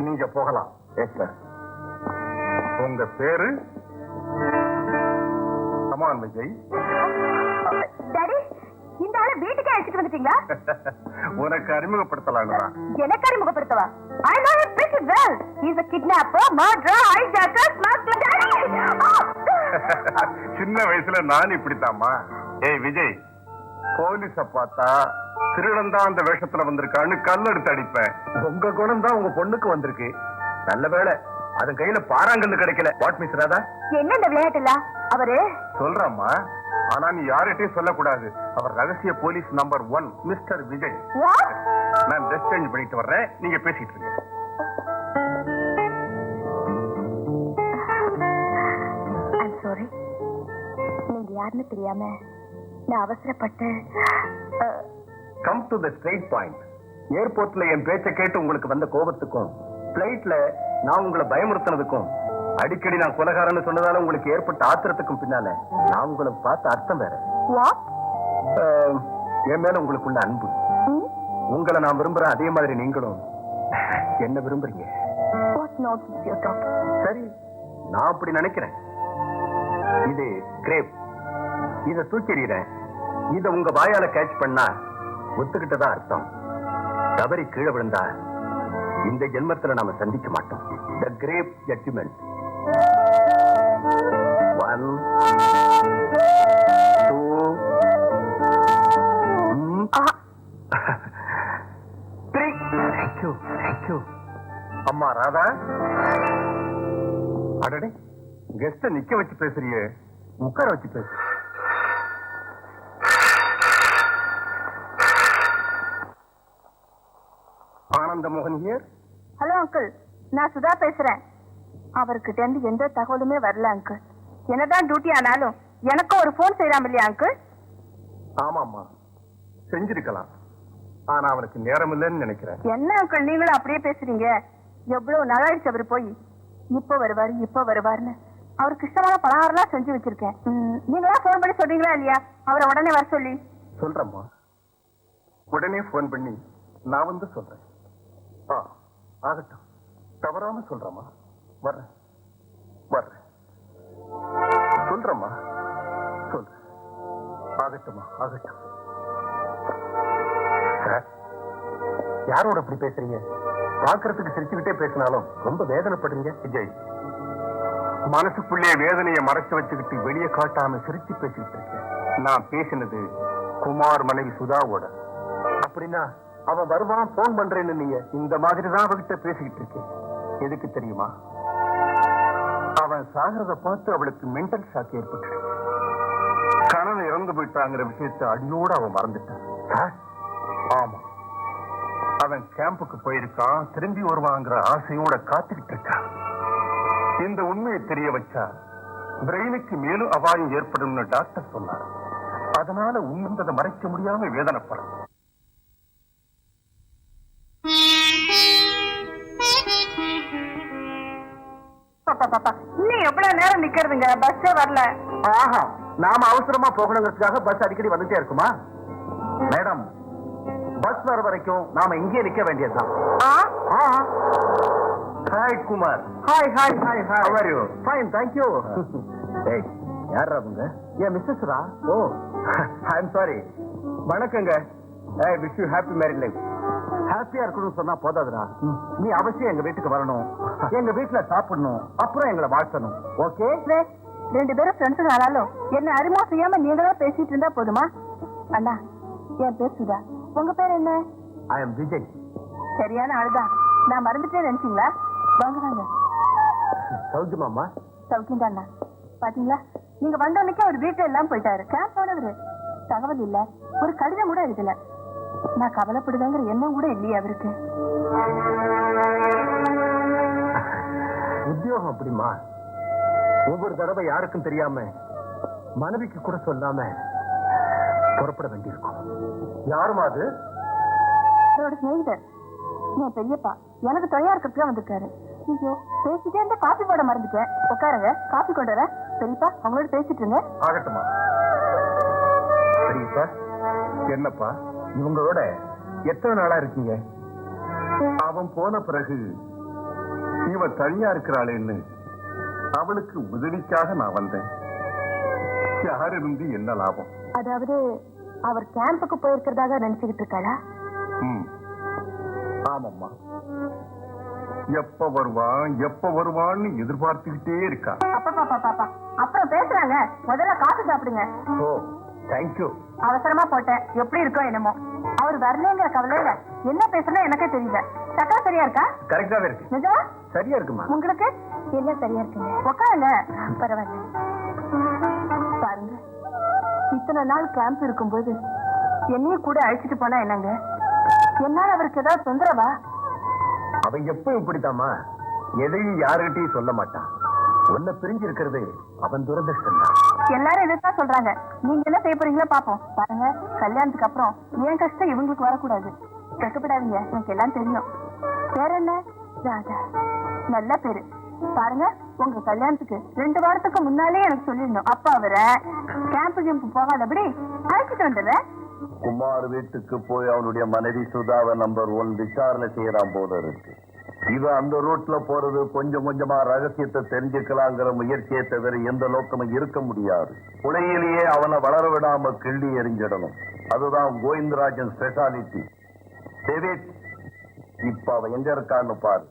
நீங்க போகலாம். Yes sir. உங்க பேரு? சமான் விஜய். டாடி, இந்த ஆளை வீட்டுக்கு அழைச்சிட்டு வந்துட்டீங்களா? உனக்கு அறிமுகப்படுத்தலாம். எனக்கு அறிமுகப்படுத்தவா? I know him pretty well. He's a kidnapper, murderer, hijacker, smuggler. சின்ன வயசுல நான் இப்படித்தாமா. ஏய் விஜய், போலீஸ பார்த்தா திருடன் தான் அந்த வேஷத்துல வந்திருக்கான்னு கல்லெடுத்து அடிப்பேன். உங்க குணம் தான் உங்க பொண்ணுக்கு வந்திருக்கு. நல்ல வேளை அது கையில பாறாங்கல்லு கிடைக்கல. What miss Radha? என்ன இந்த விளையாட்டுல? அவரு சொல்றம்மா, ஆனா நீ யார்கிட்டயும் சொல்லக்கூடாது. அவர் ரகசிய போலீஸ் நம்பர் 1 மிஸ்டர் விஜய். நான் ட்ரெஸ் சேஞ்ச் பண்ணிட்டு வர்றேன், நீங்க பேசிட்டு இருங்க. I'm sorry. நீங்க யாருன்னு தெரியாம நான் அவசரப்பட்டு. Come to the straight point. ஏர்போர்ட்ல என் பேச்ச கேட்டு உங்களுக்கு வந்த கோபத்துக்கும், பிளைட்ல நான் உங்களை பயமுறுத்தினதுக்கும், அடிக்கடி நான் கொலைகாரன்னு சொன்னதால உங்களுக்கு ஏற்பட்ட ஆத்திரத்துக்கும் பின்னால நான் உங்களை பார்த்த அர்த்தம் வேற. என் மேல உங்களுக்குள்ள அன்பு. உங்களை நான் விரும்புறேன், அதே மாதிரி நீங்களும் என்ன விரும்புறீங்க. சரி, நான் அப்படி நினைக்கிறேன். இது கிரேப். இத தூக்கிறீறேன். இத உங்க வாயால கேட்ச் பண்ணா ஒத்துக்கிட்டதா அர்த்தம். தவறி கீழே விழுந்தா இந்த ஜென்மத்துல நாம சந்திக்க மாட்டோம். த கிரேப் ஜட்ஜ்மெண்ட். 1 2 3. Thank you. அம்மா ராதா, அடடே, கெஸ்ட நிக்க வச்சு பேசுறியே, உட்கார வச்சு பேசு. ஆனந்த மோகன் ஹியர். ஹலோ அங்கிள், நான் சுதா பேசுறேன். அவர்கிட்ட இருந்து எந்த தகவலுமே வரல அங்கிள். என்னதான் டியூட்டி ஆனாலும் எனக்கும் ஒரு போன் செய்யலாம் இல்லையா அங்கிள்? ஆமாம்மா, செஞ்சிருக்கலாம். ஆனா அவனுக்கு நேரம் இல்லைன்னு நினைக்கிறேன். என்ன அங்கிள் நீங்களும் அப்படியே பேசுறீங்க? எவ்வளவு நாளாயிடுச்சு அவர் போய். இப்ப வருவாருன்னு அவருக்கு இஷ்டமான பலகாரம் செஞ்சு வச்சிருக்கேன். நீங்களா போன் பண்ணி சொல்றீங்களா இல்லையா அவரை உடனே வர சொல்லி? சொல்றேம்மா, உடனே போன் பண்ணி நான் வந்து சொல்றேன். ஆகட்டும், தவறாம சொல்றேம்மா. வர்றேன் சொல்றேம்மா, சொல்றேன். ஆகட்டும்மா, ஆகட்டும். சார், யாரோட அப்படி பேசுறீங்க? பாக்குறதுக்கு சிரிச்சுக்கிட்டே பேசினாலும் ரொம்ப வேதனைப்படுறீங்க. விஜய், மனசுக்குள்ளே வேதனையை மறைச்சு வச்சுக்கிட்டு வெளியே காட்டாம சிரிச்சு பேசிக்கிட்டு இருக்கேன். நான் பேசினது குமார் மனைவி சுதாவோட. அப்படின்னா அவன் வருவான், போன் பண்றேன்னு நீங்க இந்த மாதிரிதான் அவகிட்ட பேசிக்கிட்டு இருக்கேன். எதுக்கு தெரியுமா? அவன் சாகிறத பார்த்து அவளுக்கு மென்டல் ஷாக் ஏற்பட்டு கணவன் இறந்து போயிட்டாங்கிற விஷயத்தை அடியோட அவன் மறந்துட்டான். ஆமா, அவன் கேம்புக்கு போயிருக்கான், திரும்பி வருவாங்கிற ஆசையோட காத்துக்கிட்டு இருக்கான். இந்த உண்மையை தெரிய வச்சா பிரெயினுக்கு மேலும் அபாயம் ஏற்படும் டாக்டர் சொன்னார். அதனால உண்மையை மறைக்க முடியாம வேதனைப்படும். இன்னும் எவ்வளவு நேரம் நிக்கிறதுங்க? பஸ்ஸே வரல. ஆஹா, நாம அவசரமா போகணுங்கிறதுக்காக பஸ் அடிக்கடி வந்துட்டே இருக்குமா? மேடம், பஸ் வர வரைக்கும் நாம இங்கே நிக்க வேண்டியதுதான். Hi Kumar. Hi. How are you? Fine, thank you. ஏய், யாரா அவங்க? ஏன் Mrs raw? O, I am sorry. வணக்கங்க. I wish you happy married life. ஹாப்பியா இருக்கணும்னு சொன்னா போதாதுடா. நீ அவசியம் எங்க வீட்டுக்கு வரணும், எங்க வீட்டுல சாப்பிடணும், அப்புறம் எங்களை வாழ்த்தணும். ஓகே? ரெண்டு பேரும் ஃப்ரெண்ட்ஸுங்க ஆனாலும் என்ன அறிமுகம் செய்யாம நீங்களா பேசிட்டு இருந்தா போதுமா? அண்ணா, என் பேர் சுதா. உங்க பேர் என்ன? I am Vijay. சரியான ஆளுதான். நான் மறந்துட்டே நினைச்சீங்களா? வாங்க வாங்க. சௌக்கியமாம்மா? சௌக்கியம் தானா? பாத்தீங்களா, நீங்க வந்த அன்னைக்கு அவர் வீட்டுல எல்லாம் போயிட்டாரு. கேம்ப் போனவரு தகவல் இல்ல, ஒரு கடிதம் கூட எழுதல. நான் கவலைப்படுதாங்கிற எண்ணம் கூட இல்லையே அவருக்கு. உத்தியோகம் அப்படிமா? ஒவ்வொரு தடவை யாருக்கும் தெரியாம, மனைவிக்கு கூட சொல்லாம புறப்பட வேண்டியிருக்கும். யாருமா அது? அவரோட சிநேகிதர், என் பெரியப்பா. எனக்கு துணையா இருக்கிறதுக்கு வந்திருக்காரு. ஐயோ, பேசிட்டே இருந்த காபி போட மறந்துட்டேன். உட்காருங்க, காபி கொண்டு வரேன். பெரியப்பா, அவங்களோட பேசிட்டு இருங்க. ஆகட்டுமா. சரிப்பா. என்னப்பா, இவங்களோட எத்தனை நாளா இருக்கீங்க? அவன் போன பிறகு இவ தனியா இருக்கிறாளேன்னு அவளுக்கு உதவிக்காக நான் வந்தேன். யார் இருந்து என்ன லாபம்? அதாவது அவர் கேம்புக்கு போயிருக்கிறதாக நினைச்சுக்கிட்டு இருக்காளா? ஆமாம்மா. எப்ப வருவான்னு எதிர்பார்த்துக்கிட்டே இருக்கா. பாப்பா அப்புறம் பேசுறாங்க. முதல்ல காசு சாப்பிடுங்க. ஓ, தேங்க்யூ. அவசரமா போட்டேன், எப்படி இருக்கோ என்னமோ. அவர் வரலங்கிற கவலையில என்ன பேசுறா எனக்கே தெரியல. சக்கரை சரியா இருக்கா? கரெக்டாவே இருக்கு. நிஜா சரியா இருக்குமா? உங்களுக்கு எல்லாம் சரியா இருக்குங்க. உட்காருங்க. பரவாயில்ல. பாருங்க, இத்தனை நாள் கேம்ப் இருக்கும்போது என்னையும் கூட அழைச்சிட்டு போனா என்னங்க? என்னால அவருக்கு ஏதாவது தொந்தரவா? அவன் எப்ப இப்படித்தாமா, எதையும் யாருகிட்டையும் சொல்ல மாட்டான். உன்னை பிரிஞ்சு இருக்கிறது அவன் துரதிருஷ்டம் தான். எல்லாரும் இதைத்தான் சொல்றாங்க. நீங்க என்ன செய்ய போறீங்களோ பாப்போம். பாருங்க, கல்யாணத்துக்கு அப்புறம் என் கஷ்டம் இவங்களுக்கு வரக்கூடாது. கஷ்டப்படாதீங்க, எனக்கு எல்லாம் தெரியும். வேற என்ன? ராதா, நல்ல பேரு. பாருங்க, உங்க கல்யாணத்துக்கு 2 வாரத்துக்கு முன்னாலே எனக்கு சொல்லிடணும். அப்பா அவரை கேம்ப் போகாதபடி அழைச்சிட்டு வந்துடுறேன். குமார் வீட்டுக்கு போய் அவனுடைய மனைவி சுதாவை நம்பர் 1 விசாரணை செய்யறான் போல இருக்கு. இவன் அந்த ரூட்ல போறது கொஞ்சம் கொஞ்சமா ரகசியத்தை தெரிஞ்சுக்கலாங்கிற முயற்சியை தவிர எந்த நோக்கமும் இருக்க முடியாது. புனையிலேயே அவனை வளர விடாம கிள்ளி எறிஞ்சிடணும். அதுதான் கோவிந்தராஜன் ஸ்பெஷாலிட்டி. டேவிட், இப்ப அவன் எங்க இருக்கான்னு பாரு.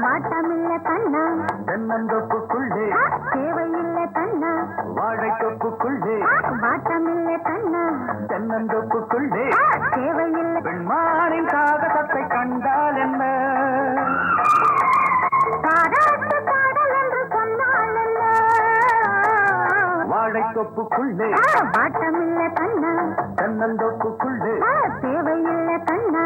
வாட்டமில்ல கண்ணா, தென்னந்தோப்புக்குள்ளே தேவையில்ல கண்ணா, வாழைத்தோப்புக்குள்ளே வாட்டமில்ல கண்ணா, தென்னந்தோப்புக்குள்ளே தேவையில்ல பெண்மானின் காகத்தை கண்டால் என்ன? பாராட்டு பாடல் என்று சொன்னால் என்ன? வாழைத்தோப்புக்குள்ளே வாட்டமில்ல கண்ணா, தென்னந்தோப்புக்குள்ளே தேவையில்ல கண்ணா.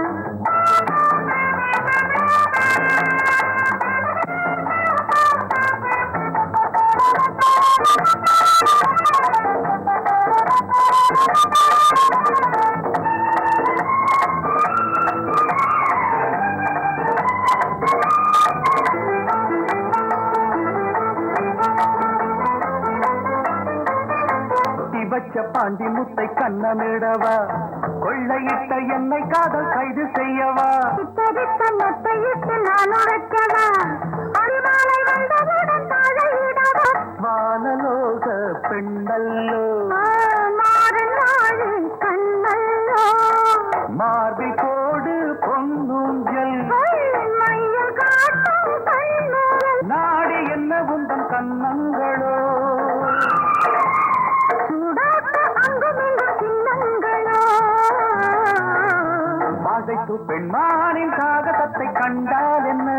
வச்ச பாண்டி முத்தை கண்ணமிடவா, கொள்ளையிட்ட என்னை காதல் கைது செய்யவா, சித்தரித்த நெத்தையிட்டு நான் உரைக்கவா, அடிமாலை வந்தவுடன் தாழையிடவா, வானலோக பெண்ணல்லோ, மாறு நாழி கண்ணல்லோ, மார்பி கோடு பொன்னூஞ்சல், மையில் காட்டும் கண்ணூரல், நாடி என்ன உந்தன் கண்ணங்களோ, சூடாட்ட அங்குமிங்கும் சின்னங்களோ, வாழைத்து பெண்மானின் காகத்தை கண்டால் என்ன?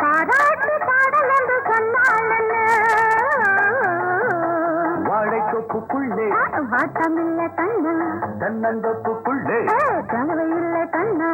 பாராட்டு பாடல் என்று சொன்னால் என்ன? வாழைத்தோப்புக்குள்ளே வாட்டமில்ல கண்ணா, தென்னந்தோப்புக்குள்ளே கனவையில்லை கண்ணா.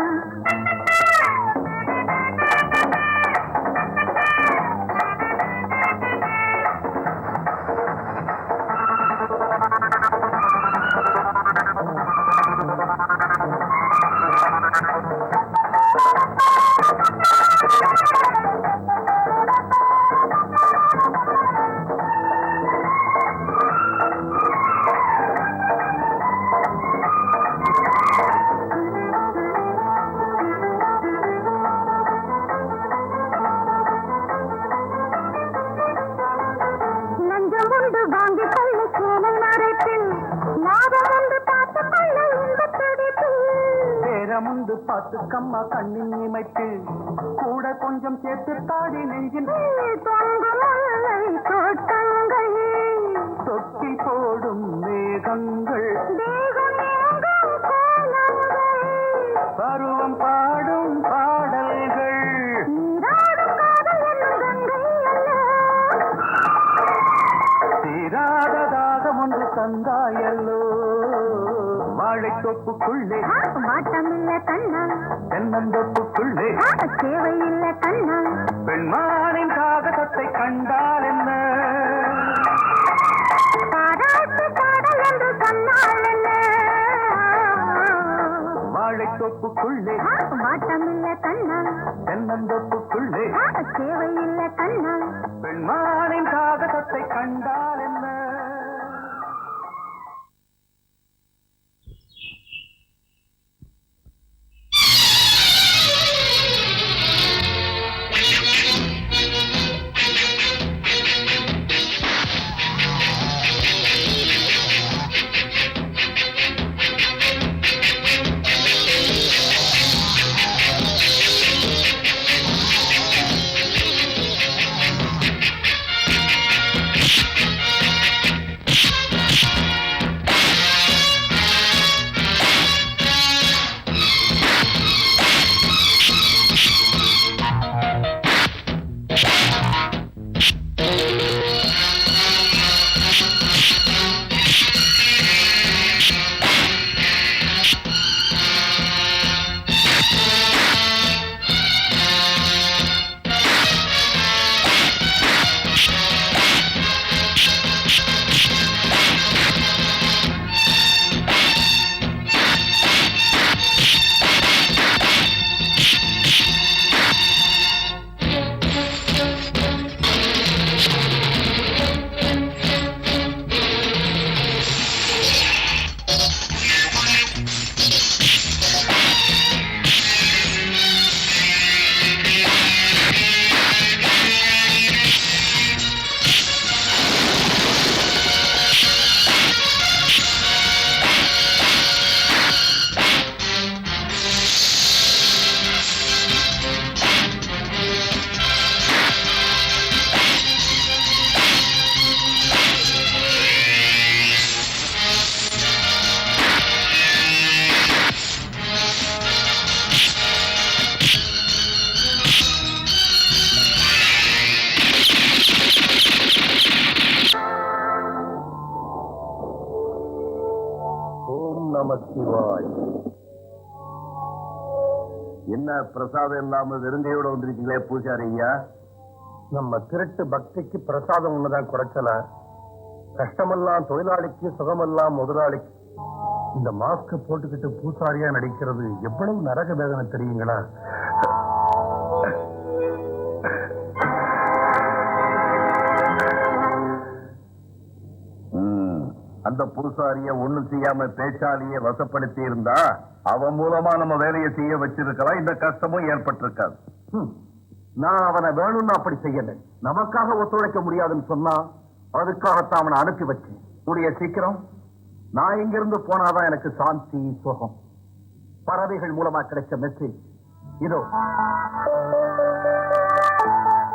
நேரமுண்டு பார்த்துக்கம்மா கண்ணின் இமைத்து கூட கொஞ்சம் சேர்த்து தாடி நெஞ்சில் தொட்டி போடும் மேகங்கள் பருவம் பாடும் பாடல்கள் தீராததாக ஒன்று தந்தாயல்லோ வாழைத்தொப்புக்குள்ளே மாட்டமில்ல கண்ணா தென்னந்தொப்புக்குள்ளே தேவையில்ல கண்ணா பெண்மானின் காகசத்தை கண்டால் என்ன பாராட்டு பாடல் என்று சொன்னால் என்ன வாழைத்தொப்புக்குள்ளே மாட்டமில்ல கண்ணா தென்னந்தொப்புக்குள்ளே தேவையில்ல கண்ணா பெண்மானின் காகசத்தை கண்டால் என்ன நமச்சிவாய். என்ன பிரசாதம் இல்லாம விருந்தையோட வந்திருக்கீங்களே பூஜாரி ஐயா? நம்ம திருட்டு பக்திக்கு பிரசாதம் ஒண்ணுதான் குறைச்சல. கஷ்டமெல்லாம் தொழிலாளிக்கு, சுகமெல்லாம் முதலாளிக்கு. இந்த மாஸ்க் போட்டுக்கிட்டு பூசாரியா நடிக்கிறது எவ்வளவு நரக வேதனை தெரியுங்களா? அந்த பூசாரிய ஒண்ணும் செய்யாம பேச்சாலியை வசப்படுத்தி இருந்தா அவன் மூலமா நம்ம வேலையை செய்ய வச்சிருக்கலாம், இந்த கஷ்டமும் ஏற்பட்டிருக்காது. நான் அவனை வேணும்னு அப்படி செய்யல. நமக்காக ஒத்துழைக்க முடியாதுன்னு சொன்னா அதுக்காகத்தான் அவனை அனுப்பி வச்சேன். கூடிய சீக்கிரம் நான் இங்கிருந்து போனாதான் எனக்கு சாந்தி, சுகம். பறவைகள் மூலமா கிடைச்ச மெசேஜ் இதோ.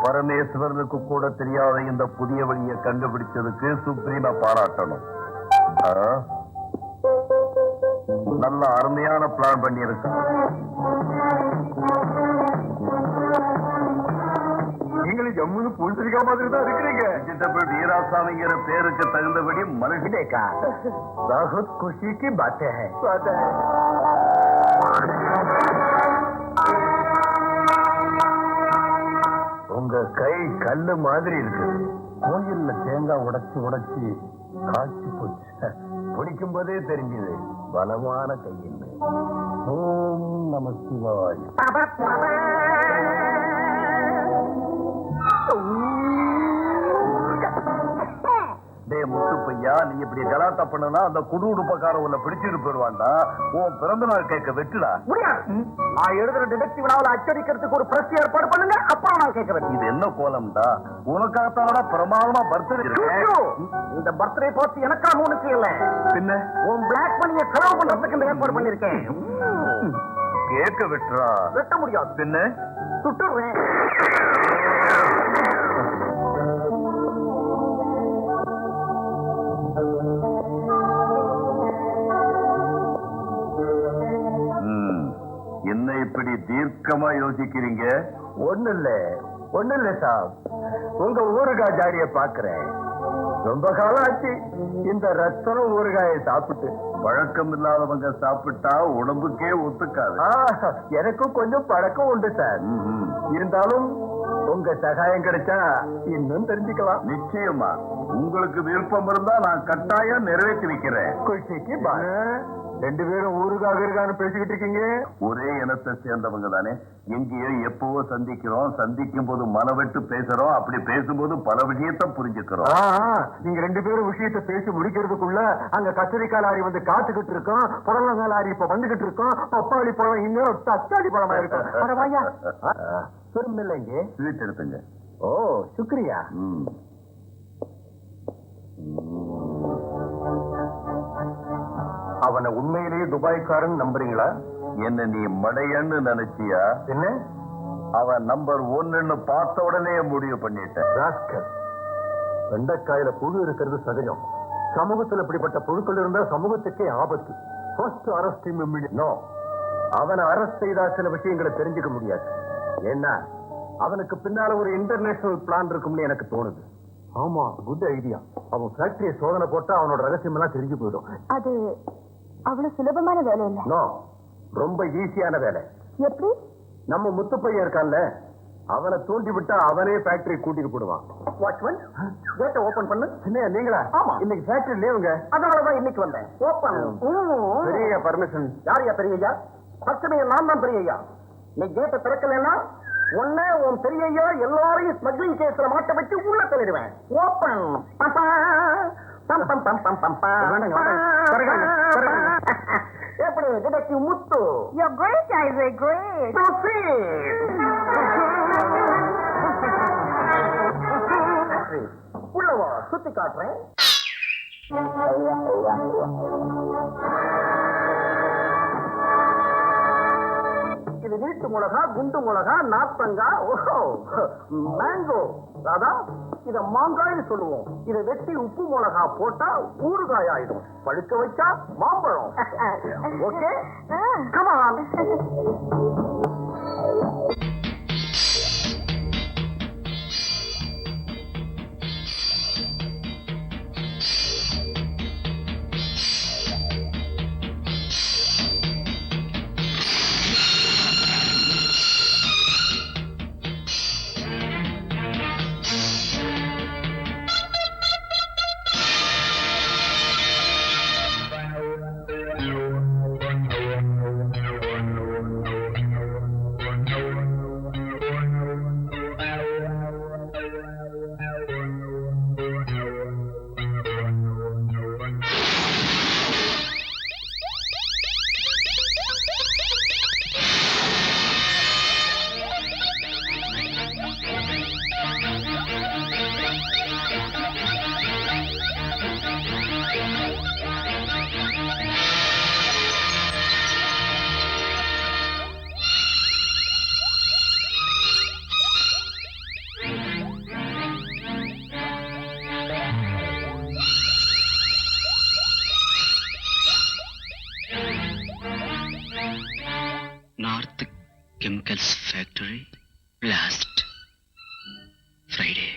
பரமேஸ்வரனுக்கு கூட தெரியாத இந்த புதிய வழியை கண்டுபிடிச்சதுக்கு சுப்ரீமா பாராட்டணும். நல்ல அருமையான பிளான் பண்ணி இருக்கு. நீங்களும் ஜம்முன்னு பூசிரிக்கா மாதிரி தான் இருக்கிறீங்க. வெஜிடபிள் வீராசாமிங்கிற பேருக்கு தகுந்தபடி மனுஷனேக்கா बहुत खुशी की बातें हैं. உங்க கை கல்லு மாதிரி இருக்கு. கோயில்ல தேங்காய் உடைச்சு உடைச்சு காய்ச்சி போச்சு. பிடிக்கும் போதே தெரிஞ்சது பலமான கையில். ஓம் நம சிவாய். முத்துப்பையா, நீ இப்படி கலாட்டா பண்ணனா அந்த குடு உடுப்பக்கார உன்னை பிடிச்சிட்டு போயிடுவான்டா. உன் பிறந்த நாள் கேட்க வெட்டுடா. நான் எழுதுற டிடெக்டிவ் நாவல அச்சடிக்கிறதுக்கு ஒரு பிரஸ் ஏற்பாடு பண்ணுங்க, அப்புறம் நான் கேட்கிறேன். இது என்ன கோலம்டா? உனக்காகத்தான பிரமாதமா பர்த்டே இருக்கு. இந்த பர்த்டே பார்ட்டி எனக்காக உனக்கு இல்ல, பின்ன உன் பிளாக் மணியை செலவு பண்றதுக்கு இந்த ஏற்பாடு பண்ணிருக்கேன். கேட்க விட்டுறா. வெட்ட முடியாது. பின்ன சுட்டுறேன். என்ன இப்படி தீர்க்கமா யோசிக்கிறீங்க? ஒண்ணு இல்ல சார். உங்க ஊறுகாய் ஜாடிய பாக்குறேன். ரொம்ப காலம் ஆச்சு இந்த ரத்தனம் ஊறுகாயை சாப்பிட்டு. பழக்கம் இல்லாதவங்க சாப்பிட்டா உடம்புக்கே ஒத்துக்காது. எனக்கும் கொஞ்சம் பழக்கம் உண்டு சார். இருந்தாலும் உங்க சகாயம் கிடைச்சா இன்னும் தெரிஞ்சுக்கலாம். நிச்சயமா உங்களுக்கு விருப்பம் இருந்தா நான் கட்டாயம் நிறைவேற்றி வைக்கிறேன். குஷிக்கு ரெண்டு பேரும் ஊருக்காக இருக்கான்னு பேசிக்கிட்டு இருக்கீங்க. ஒரே இனத்தை சேர்ந்தவங்க தானே. எங்கேயோ எப்பவோ சந்திக்கிறோம். சந்திக்கும் போது மனவிட்டு பேசுறோம். அப்படி பேசும்போது பல விஷயத்தை புரிஞ்சுக்கிறோம். நீங்க ரெண்டு பேரும் விஷயத்தை பேசி முடிக்கிறதுக்குள்ள அங்க கத்திரிக்காய் லாரி வந்து காத்துக்கிட்டு இருக்கோம். புடலங்காய் லாரி இப்ப வந்துகிட்டு இருக்கோம். பப்பாளி பழம் இன்னும் தக்காளி பழமா இருக்கும். இல்லைங்க ஸ்வீட் எடுத்துங்க. ஓ சுக்ரியா. அவனை உண்மையிலேயே துபாய்க்காரன் நம்புறீங்களா? என்ன நீ மடையன்னு நினைச்சியா? என்ன அவன் நம்பர் 1ன்னு பார்த்த உடனே முடிவு பண்ணிட்டேன். வெண்டைக்காயில புழு இருக்கிறது சகஜம். சமூகத்தில் இப்படிப்பட்ட புழுக்கள் இருந்தா சமூகத்துக்கே ஆபத்து. அவனை அரெஸ்ட் செய்தா சில விஷயங்களை தெரிஞ்சுக்க முடியாது. ஏன்னா அவனுக்கு பின்னால ஒரு இன்டர்நேஷனல் பிளான் இருக்கும்னு எனக்கு தோணுது. ஆமா, குட் ஐடியா. அவன் ஃபேக்டரிய சோதனை போட்டா அவனோட ரகசியம் எல்லாம் தெரிஞ்சு போயிடும். அது அவ்வளவு சுலபமான வேலை இல்ல. நோ, ரொம்ப ஈஸியான வேலை. எப்படி? நம்ம முத்து பையன் இருக்கான்ல, அவனை தூண்டி விட்டா அவனே ஃபேக்டரி கூட்டிட்டு போடுவான். வாட்ச்மேன், கேட்ட ஓபன் பண்ணு. சின்ன நீங்களா? ஆமா, இன்னைக்கு ஃபேக்டரி லீவுங்க. அதனாலதான் இன்னைக்கு வந்தேன். ஓபன். பெரிய பர்மிஷன். யாரையா பெரியய்யா? பச்சமையா நான் தான் பெரியய்யா. நீ கேட்ட திறக்கலன்னா உன்ன உன் பெரியய்யா எல்லாரையும் ஸ்மக்லிங் கேஸ்ல மாட்ட வச்சு உள்ள தள்ளிடுவேன். ஓபன். எப்படி detective Muthu? You're great, Isaac, great. உள்ளவா சுத்தி காட்டுறேன். இது வீட்டு மிளகா, குண்டு மிளகா, நாத்தங்கா, மேங்கோ. ராதா, இத மாங்காய்னு சொல்லுவோம். இதை வெட்டி உப்பு மிளகா போட்டா ஊறுகாய் ஆயிடும். பழுக்க வச்சா மாம்பழம். Okay, come on. North Chemicals Factory Blast Friday.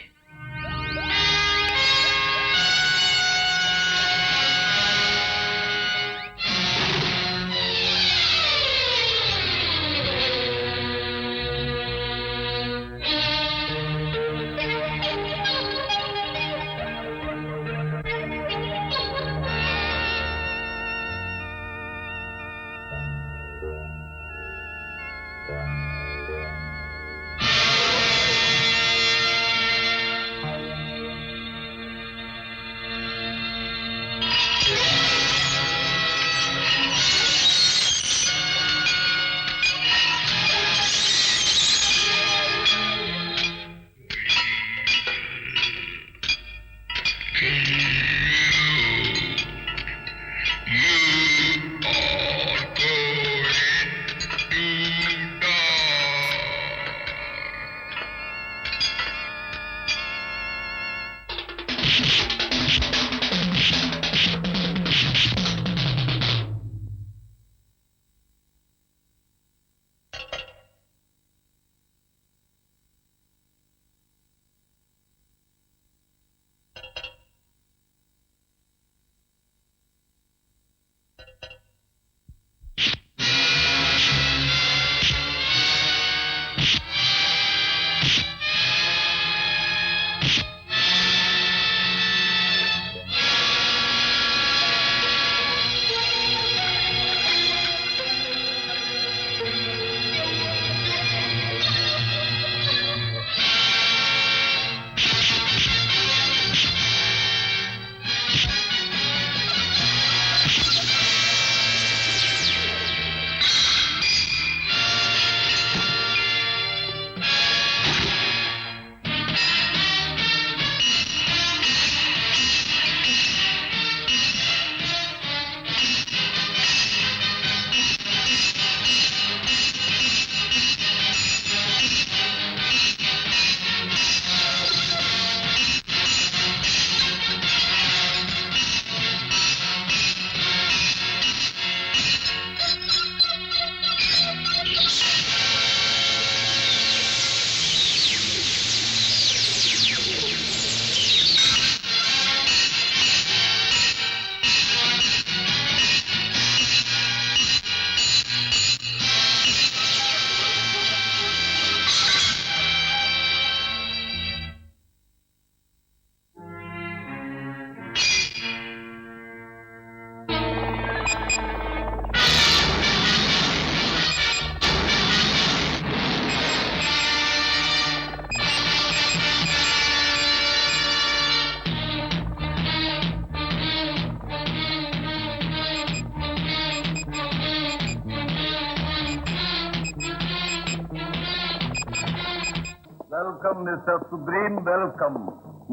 Welcome mister supreme, welcome.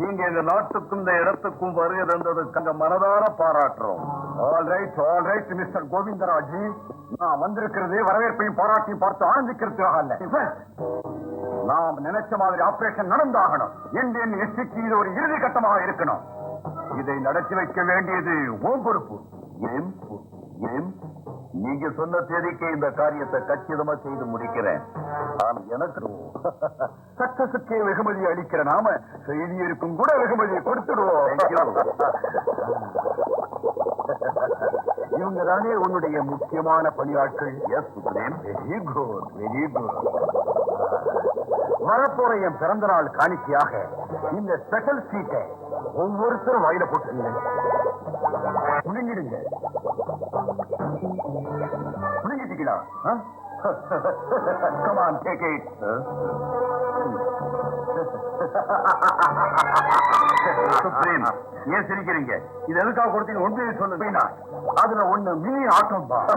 நீங்க எங்க நாட்டுக்கும் இந்த இடத்துக்கும் வருகை தந்ததுக்கு அங்க மனதார பாராட்டுறோம். ஆல் ரைட் மிஸ்டர் கோவிந்தராஜ், நான் வந்திருக்கிறது வரவேற்பையும் பாராட்டியும் பார்த்து ஆனந்திக்கிறதுக்காக அல்ல. நாம் நினைச்ச மாதிரி ஆபரேஷன் நடந்தாகணும். இந்தியன் எஸ்டிக்கு இது ஒரு இறுதி கட்டமாக இருக்கணும். இதை நடத்தி வைக்க வேண்டியது உன் பொறுப்பு. ஏன் நீங்க சொன்ன தேதிக்கு இந்த காரியத்தை கச்சிதமா செய்து முடிக்கிறேன். ஆனா எனக்கு சக்சஸுக்கே வெகுமதி அளிக்கிற நாம செய்தியிருக்கும் கூட வெகுமதியை கொடுத்துடுவோம். இவங்க தானே உன்னுடைய முக்கியமான பணியாட்கள்? Yes supreme. Very good. வரப்போற என் பிறந்த நாள் காணிக்கையாக இந்த ஸ்பெஷல் சீட்டை ஒவ்வொருத்தரும் வாயில போட்டுருங்க. முழுங்கிடுங்க. முழுங்கிட்டீங்களா? Come on, take it. Supreme, ஏன் சிரிக்கிறீங்க? இது எதுக்காக கொடுத்தீங்க? உண்மையை சொல்லுவீனா? அதுல ஒண்ணு மினி ஆட்டம் தான்.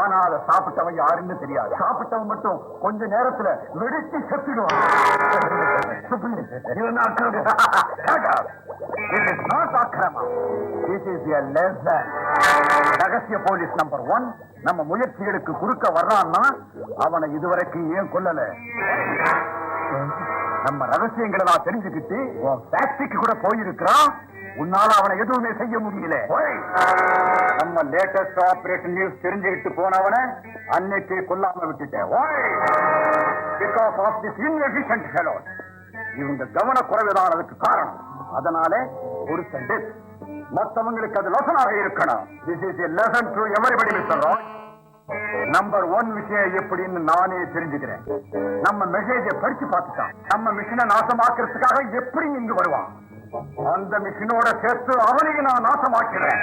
ஆனா அதை சாப்பிட்டவன் யாருன்னு தெரியாது. சாப்பிட்டவன் மட்டும் கொஞ்ச நேரத்துல வெடிச்சு செத்துடுவான். இது not அக்கிரமா. This is a lesson. ரகசிய போலீஸ் நம்பர் 1 நம்ம முயற்சிகளுக்கு குறுக்க வர்றான்னா அவனை இதுவரைக்கும் ஏன் கொல்லல? நம்ம ரகசியங்களை நான் தெரிஞ்சுக்கிட்டு டாக்ஸிக்கு கூட போயிருக்கிறான். உன்னால அவனை எதுவுமே செய்ய முடியல. நம்ம லேட்டஸ்ட் ஆபரேஷன் நியூஸ் தெரிஞ்சுக்கிட்டு போனவனை அன்னைக்கே கொல்லாம விட்டுட்டேன். Because of this inefficient fellow. இவங்க கவனக்குறைவுதான் அதுக்கு காரணம். அதனால ஒரு டெத். மற்றவங்களுக்கு அது லெசனாக இருக்கணும். This is a lesson to everybody mister Roy. Number 1 விஷயம் எப்படின்னு நானே தெரிஞ்சுக்கிறேன். நம்ம மெசேஜை படிச்சு பார்த்துட்டான். நம்ம மிஷினை நாசமாக்குறதுக்காக எப்படி இங்கு வருவான்? அந்த மிஷினோட சேர்த்து அவனையும் நான் நாசமாக்கிறேன்.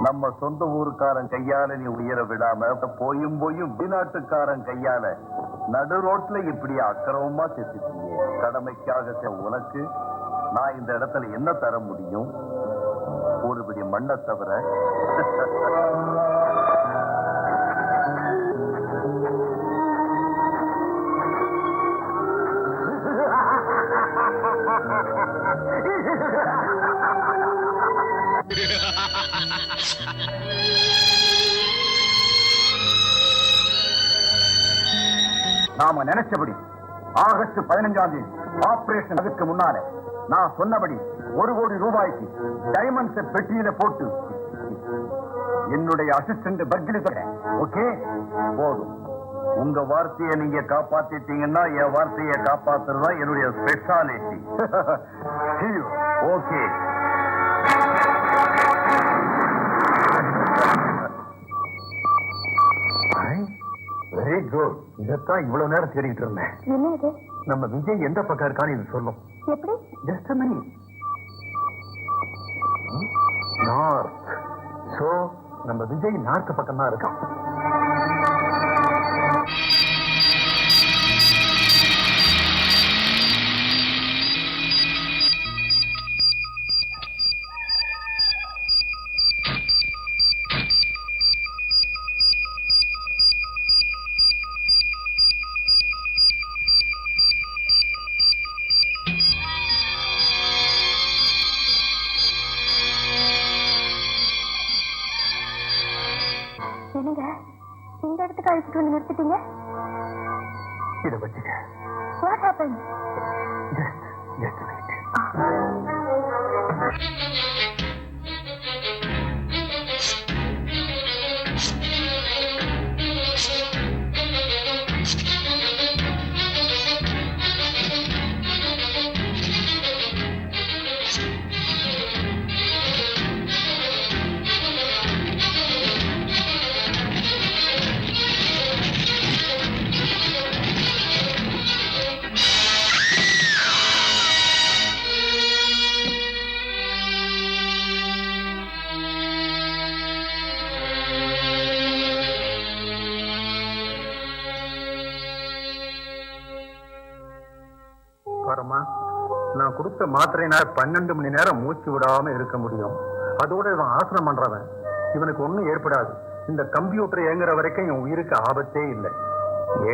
நம்ம சொந்த ஊருக்காரன் கையால நீ உயர விடாம போயும் வெளிநாட்டுக்காரன் கையால நடு ரோட்ல இப்படி அக்கிரமமா செத்துட்டீங்க. கடமைக்காக உனக்கு நான் இந்த இடத்துல என்ன தர முடியும்? ஒருபடி மண்ணை தவிர. நாம நினைச்சபடி ஆகஸ்ட் 15ஆம் தேதி ஆபரேஷன் அதுக்கு முன்னால நான் சொன்னபடி 1 கோடி ரூபாய்க்கு டைமண்ட்ஸ் பெட்டியில போட்டு என்னுடைய அசிஸ்டன்ட் பர்கிலி தரேன். ஓகே, போதும். உங்க வார்த்தையை நீங்க காப்பாத்திட்டீங்கன்னா என் வார்த்தையை காப்பாத்துறதா என்னுடைய ஸ்பெஷாலிட்டி. ஓகே. Very good. இதைத்தான் இவ்வளவு நேரம் தேடிட்டு இருந்தேன். என்ன இது? நம்ம விஜய் எந்த பக்கம் இருக்கான்னு இது சொல்லும். எப்படி? Just minute. நார்த். சோ நம்ம விஜய் நார்த் பக்கம் தான் இருக்கான். என்னங்க இந்த இடத்துக்கு அழைச்சிட்டு வந்து நிறுத்திட்டீங்க? இதை வச்சுக்க. What happen? Just wait. வரமா, நான் கொடுத்த மாத்திரையினால 12 மணி நேரம் மூச்சு விடாம இருக்க முடியும். அதோட இவன் ஆசனம் பண்றவன். இவனுக்கு ஒண்ணும் ஏற்படாது. இந்த கம்ப்யூட்டர் இயங்குற வரைக்கும் என் உயிருக்கு ஆபத்தே இல்லை.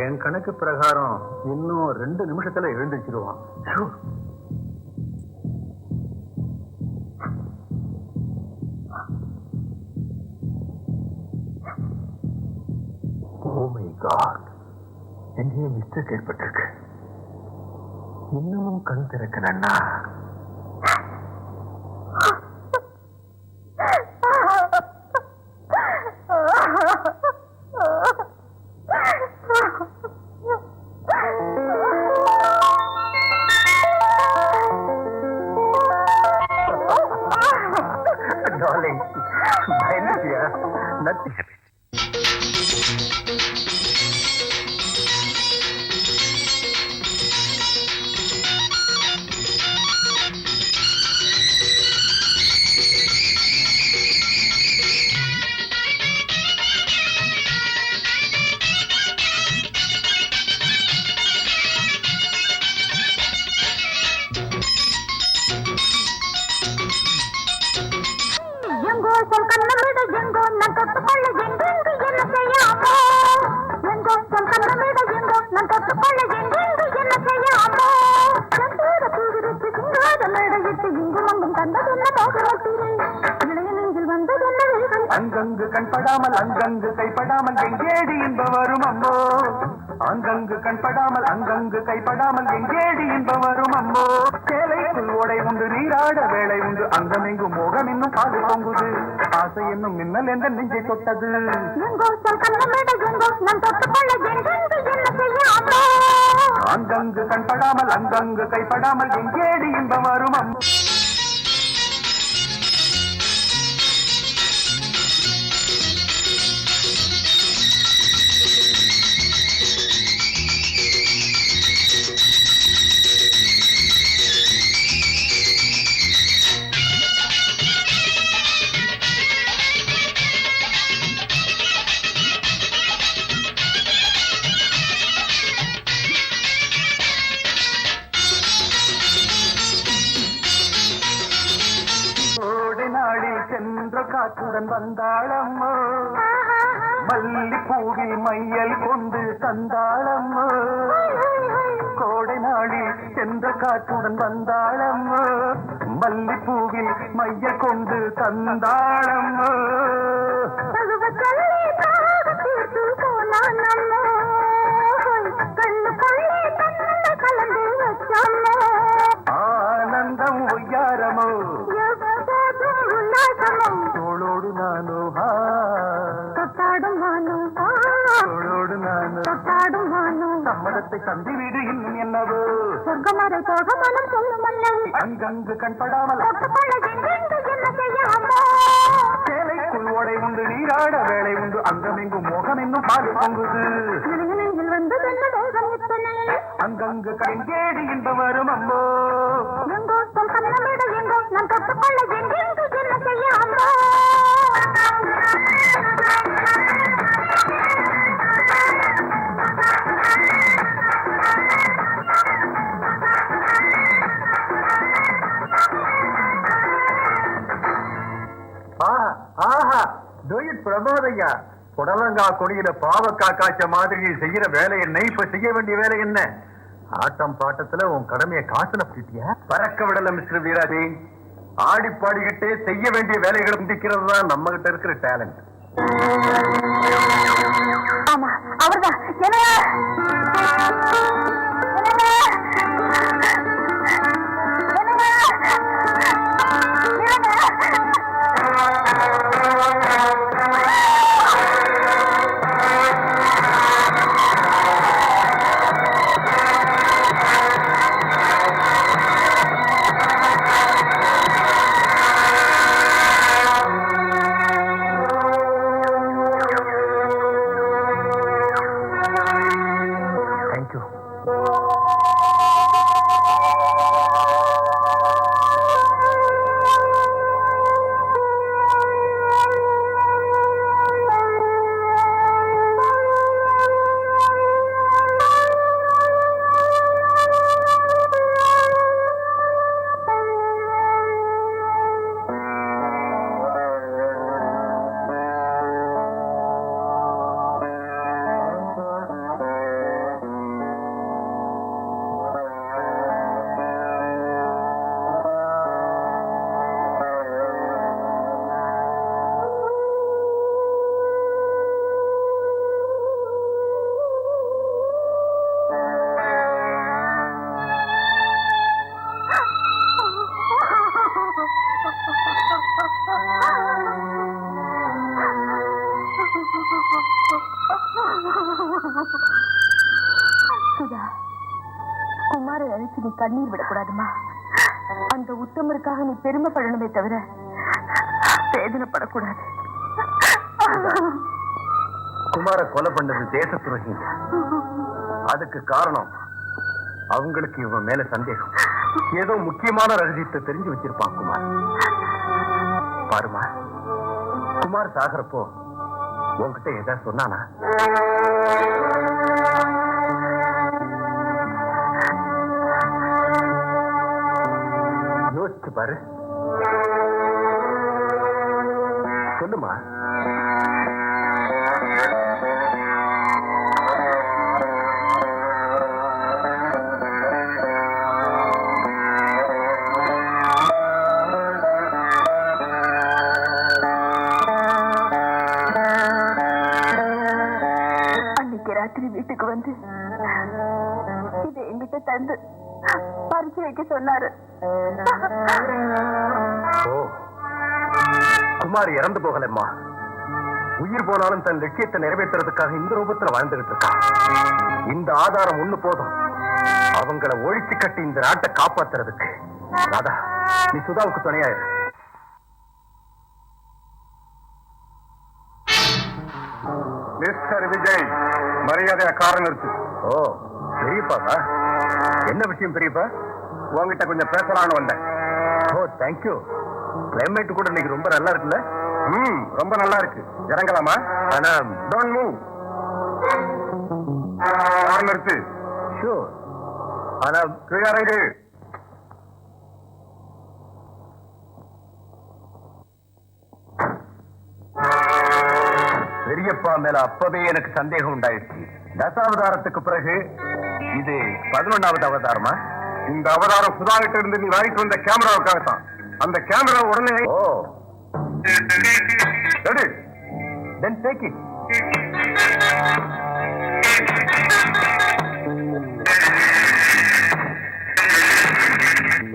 என் கணக்கு பிரகாரம் இன்னும் 2 நிமிஷத்துல எழுந்திருச்சிருவான். ஓ மை காட், எங்கேயும் மிஸ்டேக் ஏற்பட்டிருக்கு. இன்னமும் கண் திறக்கலன்னா டார்லிங், பயந்துட்டியா? Nothing happen. அங்கங்கு கண்படாமல் அங்கங்கு கைப்படாமல் எங்கேடி இன்ப வரும் அம்மோ. அங்கங்கு கண்படாமல் அங்கங்கு கைப்படாமல் எங்கேடி இன்ப வரும் அம்மோ. சேலைக்குள் ஓடை உண்டு, நீராட வேலை உண்டு, அங்கமெங்கும் மோகம் இன்னும் பாது பொங்குது. ஆசை என்னும் மின்னல் என்ற நெஞ்சை தொட்டது. அங்கங்கு கண்படாமல் அங்கங்கு கைப்படாமல் எங்கேடி இன்ப வரும் அம்மோ. சென்ற காற்றுடன் வந்தாளம்மோ, மல்லிப்பூவில் மையல் கொண்டு தந்தாளம்மோ. கோடை நாளில் சென்ற காற்றுடன் வந்தாளம்மோ, மல்லிப்பூவில் மையல் கொண்டு தந்தாளம்மோ. ஆனந்தம் ஒய்யாரமோ, தோளோடு நானோ தோளோடு நானோ சம்மதத்தை தந்தி வீடு இன்னும் என்னவோ. அங்கங்கு கண்படாமல் சேலைக்குள் ஓடை உண்டு நீராட வேலை உண்டு அங்கமெங்கும் மோகம் என்னும் பால் பொங்குது அங்கங்கு கங்கேடி இன்ப வரும் அம்மோ பிரபோதையா புடலங்கா கொடியில பாவக்கா காய்ச்ச மாதிரி செய்யற வேலை என்ன இப்ப செய்ய வேண்டிய வேலை என்ன ஆட்டம் பாட்டத்துல உன் கடமையை காசுல பிடிட்டியா பறக்க விடல மிஸ்டர் வீராஜி ஆடி பாடிக்கிட்டே செய்ய வேண்டிய வேலைகளை முடிக்கிறது தான் நம்ம கிட்ட இருக்கிற டேலண்ட் ஆமா அவர்தான் சுதா, குமார நினைச்சு நீ கண்ணீர் விடக்கூடாதுமா. அந்த உத்தமருக்காக நீ பெருமைப்படணுமே தவிர வேதனைப்படக்கூடாது. குமார கொலை பண்ணது தேச துரோகி. அதுக்கு காரணம் அவங்களுக்கு இவன் மேல சந்தேகம். ஏதோ முக்கியமான ரகசியத்தை தெரிஞ்சு வச்சிருப்பான் குமார். பாருமா, குமார் சாகரப்போ உன்கிட்ட ஏதாவது சொன்னானா? யோசிச்சு பாரு, சொல்லுமா. ராத்திரி வீட்டுக்கு வந்து இதை என்கிட்ட தந்து பறிச்சு வைக்க சொன்னாரு. குமார் இறந்து போகலம்மா, உயிர் போனாலும் தன் லட்சியத்தை நிறைவேற்றுறதுக்காக இந்த ரூபத்துல வாழ்ந்துகிட்டு இருக்கான். இந்த ஆதாரம் ஒண்ணு போதும் அவங்கள ஒழிச்சு கட்டி இந்த நாட்டை காப்பாத்துறதுக்கு. ராதா, நீ சுதாவுக்கு துணையாயிரு. மிஸ்டர் விஜய், மரியாதையா காரணம் இருக்கு. ஓ பெரியப்பா, என்ன விஷயம் பெரியப்பா? உங்ககிட்ட கொஞ்சம் பேசலான்னு வந்தேன். ஓ தேங்க்யூ. கிளைமேட் கூட இன்னைக்கு ரொம்ப நல்லா இருக்குல்ல? ரொம்ப நல்லா இருக்கு. இறங்கலாமா? ஆனா டோன்ட் மூவ். காரணம் இருக்கு. ஷூர். ஆனா இறங்கு. பெரியப்பா மேல அப்பவே எனக்கு சந்தேகம் உண்டாயிடுச்சு. தசாவதாரத்துக்கு பிறகு இது 11வது அவதாரமா? இந்த அவதாரம் சுதாகிட்ட இருந்து நீ வாங்கிட்டு வந்த கேமராவுக்காகத்தான். அந்த கேமரா உடனே ready, then take it.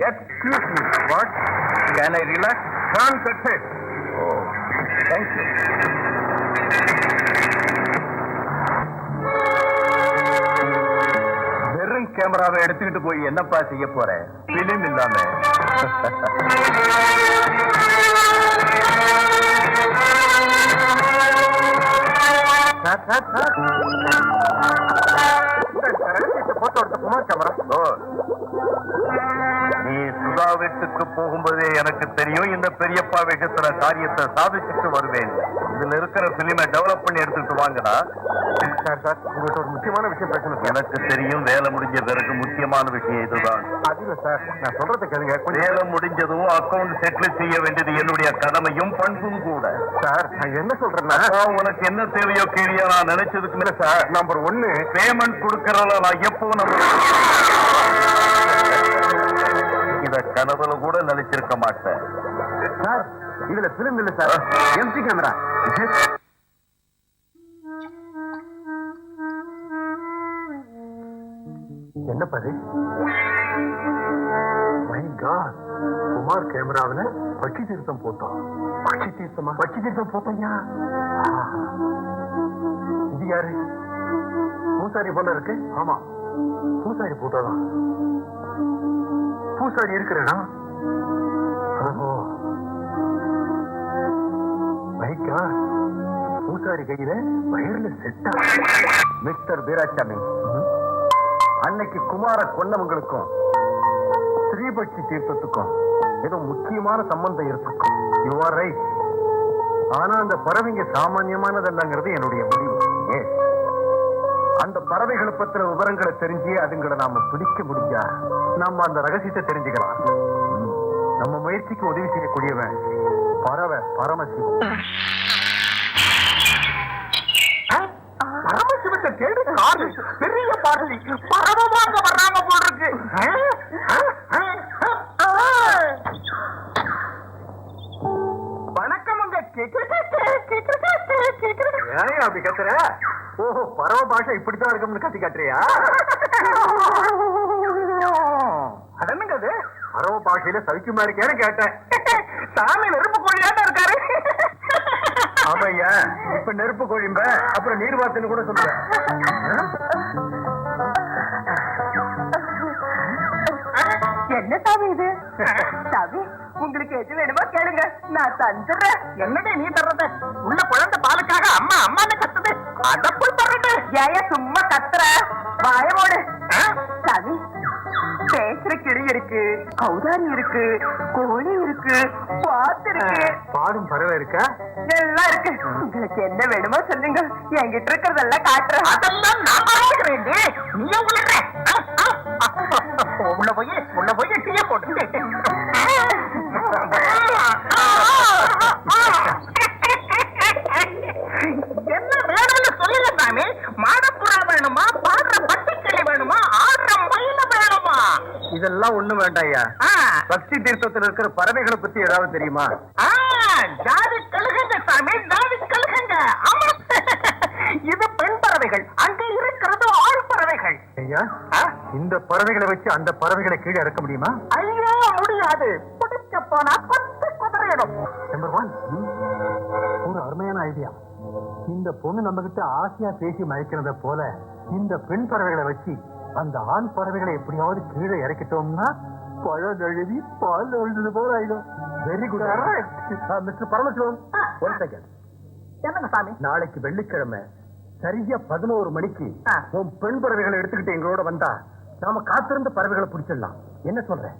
Excuse me, what? Can I relax? Can cut it. Oh thank you. வெறும் கேமராவை எடுத்துக்கிட்டு போய் என்னப்பா செய்ய போற? பிலிம் இல்லாம போட்டோ எடுத்த குமார் கேமரா. நீ சுதா வீட்டுக்கு போகும்போதே எனக்கு தெரியும் இந்த பெரியப்பா விஷயத்துல காரியத்தை சாதிச்சுட்டு வருவேன். இதுல இருக்கிற பிலிமை டெவலப் பண்ணி எடுத்துட்டு வாங்கடா. சார் உங்கள்கிட்ட ஒரு முக்கியமான விஷயம் பேசணும் சார். எனக்கு தெரியும் வேலை முடிஞ்ச பிறகு முக்கியமான விஷயம் இதுதான். அது இல்ல சார், நான் சொல்றதை கேளுங்க. வேலை முடிஞ்சதும் அக்கவுண்ட் செட்டில் செய்ய வேண்டியது என்னுடைய கடமையும் பண்பும் கூட. சார் நான் என்ன சொல்றேன்னா, உனக்கு என்ன தேவையோ கேளியா நான் நினைச்சதுக்கு மேல சார் நம்பர் 1 பேமெண்ட் கொடுக்கறத நான் எப்போ இத கனவுல கூட நினைச்சிருக்க மாட்டேன். சார் இதுல பிலிம் இல்ல சார், எம்டி கேமரா. என்ன பாரு, மை காட், குமார் கேமராவில பட்சி தீர்த்தம் போட்டோம். பட்சி தீர்த்தமா? பட்சி தீர்த்தம் போட்டோம்யா. இது யாரு? பூசாரி போல இருக்கு. ஆமா, பூசாரி போட்டோதான். பூசாரி இருக்கிறேனா? பூசாரி கையில வயர்ல செட்டா. மிஸ்டர் வீராசாமி, அன்னைக்கு குமார கொன்னவங்களுக்கும் ஸ்ரீபட்சி தீர்த்தத்துக்கும் ஏதோ முக்கியமான சம்பந்தம் இருக்கும். You are right. ஆனா அந்த பறவைங்க சாமான்யமானதல்லங்கிறது என்னுடைய முடிவு. அந்த பறவைகளை பத்திர விவரங்களை தெரிஞ்சு அதுங்களை நாம பிடிக்க முடிஞ்சா நம்ம அந்த ரகசியத்தை தெரிஞ்சுக்கலாம். நம்ம முயற்சிக்கு உதவி செய்யக்கூடியவன் பறவை பரமசிவம். பரமசிவத்தை தேடி காடு பெரிய பாடலி பரவமாக வர்றாங்க போல் இருக்கு. வணக்கம். ஏன் அப்படி கத்துற? ஓஹோ, பரவ பாஷை இப்படித்தான் இருக்கும்னு கத்தி காட்டுறியா? அதனுங்க பரவ பாஷையில சவிக்குமா இருக்கேன்னு கேட்டேன். சாமி நெருப்பு கோழியாட்ட இருக்காரு. ஆமையா, இப்ப நெருப்பு கோழிம்ப, அப்புறம் நீர்வாத்துன்னு கூட சொல்லுவேன். என்ன சாமி இது? சாமி உங்களுக்கு எது வேணுமோ கேளுங்க, நான் தந்துடுறேன். என்னடே நீ தர்றது? உள்ள குழந்தை பாலுக்காக அம்மா அம்மான்னு கத்துது, அத போய் தர்றது. ஏய சும்மா கத்துற? வாயமோடு. சாமி பேசுற கிளி இருக்கு, கௌதாரி இருக்கு, கோழி இருக்கு, பாத்து இருக்கு, பாடும் பறவை இருக்கா, எல்லாம் இருக்கு. உங்களுக்கு என்ன வேணுமோ சொல்லுங்க, என்கிட்ட இருக்கிறதெல்லாம் காட்டுறேன். அதெல்லாம் நான் பாக்குறேன். நீ உள்ள போய் டீய போட்டு என்ன வேணும்னு சொல்லுங்க சாமி. மாடப்புறா வேணுமா, பாடுற பட்டிக்கிளி வேணுமா, ஆடுற மயில வேணுமா? இதெல்லாம் ஒண்ணும் வேண்டாயா. பக்தி தீர்த்தத்தில் இருக்கிற பறவைகளை பத்தி ஏதாவது தெரியுமா? ஜாதி கழுகுங்க சாமி, ஜாதி கழுகுங்க. ஆமா, இது பெண் பறவைகள், அங்க இருக்கிறது ஆண் பறவைகள். ஐயா, இந்த பறவைகளை வச்சு அந்த பறவைகளை கீழே இறக்க முடியுமா? ஐயோ முடியாது, பிடிக்க போனா கொத்து குதிரையிடும். நம்பர் 1 ஒரு அருமையான ஐடியா. இந்த பொண்ணு நம்ம கிட்ட ஆசையா பேசி மயக்கிறத போல இந்த பெண் பறவைகளை வச்சு அந்த ஆண் பறவைகளை எப்படியாவது கீழே இறக்கிட்டோம்னா பழம் எழுதி பால் எழுது போல ஆயிடும். Very good mister Paramasivam. One second. என்னங்க சாமி? நாளைக்கு வெள்ளிக்கிழமை சரியா 11 மணிக்கு உன் பெண் பறவைகளை எடுத்துக்கிட்டு எங்களோட வந்தா நாம காத்திருந்த பறவைகளை பிடிச்சிடலாம். என்ன சொல்றேன்?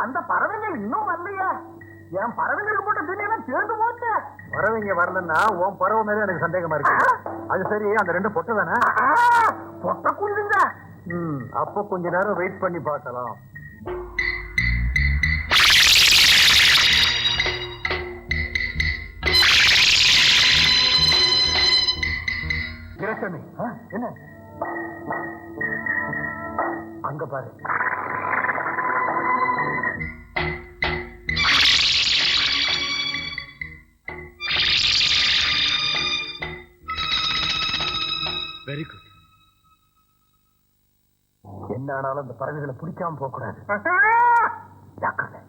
அந்த பறவைகள் இன்னும் வரலையா? என் பறவைகளுக்கு போட்ட தண்ணியெல்லாம் சேர்ந்து போச்சு. பறவைங்க வரலன்னா உன் பறவை மேல எனக்கு சந்தேகமா இருக்கு. அது சரி, அந்த 2 பொட்டை தானே? பொட்டை குஞ்சுங்க. அப்போ கொஞ்ச நேரம் வெயிட் பண்ணி பார்க்கலாம். என்ன அங்க பாரு. Very good. என்ன ஆனாலும் அந்த பறவைகளை பிடிக்காம போக கூடாது. ஜாக்கிரதை.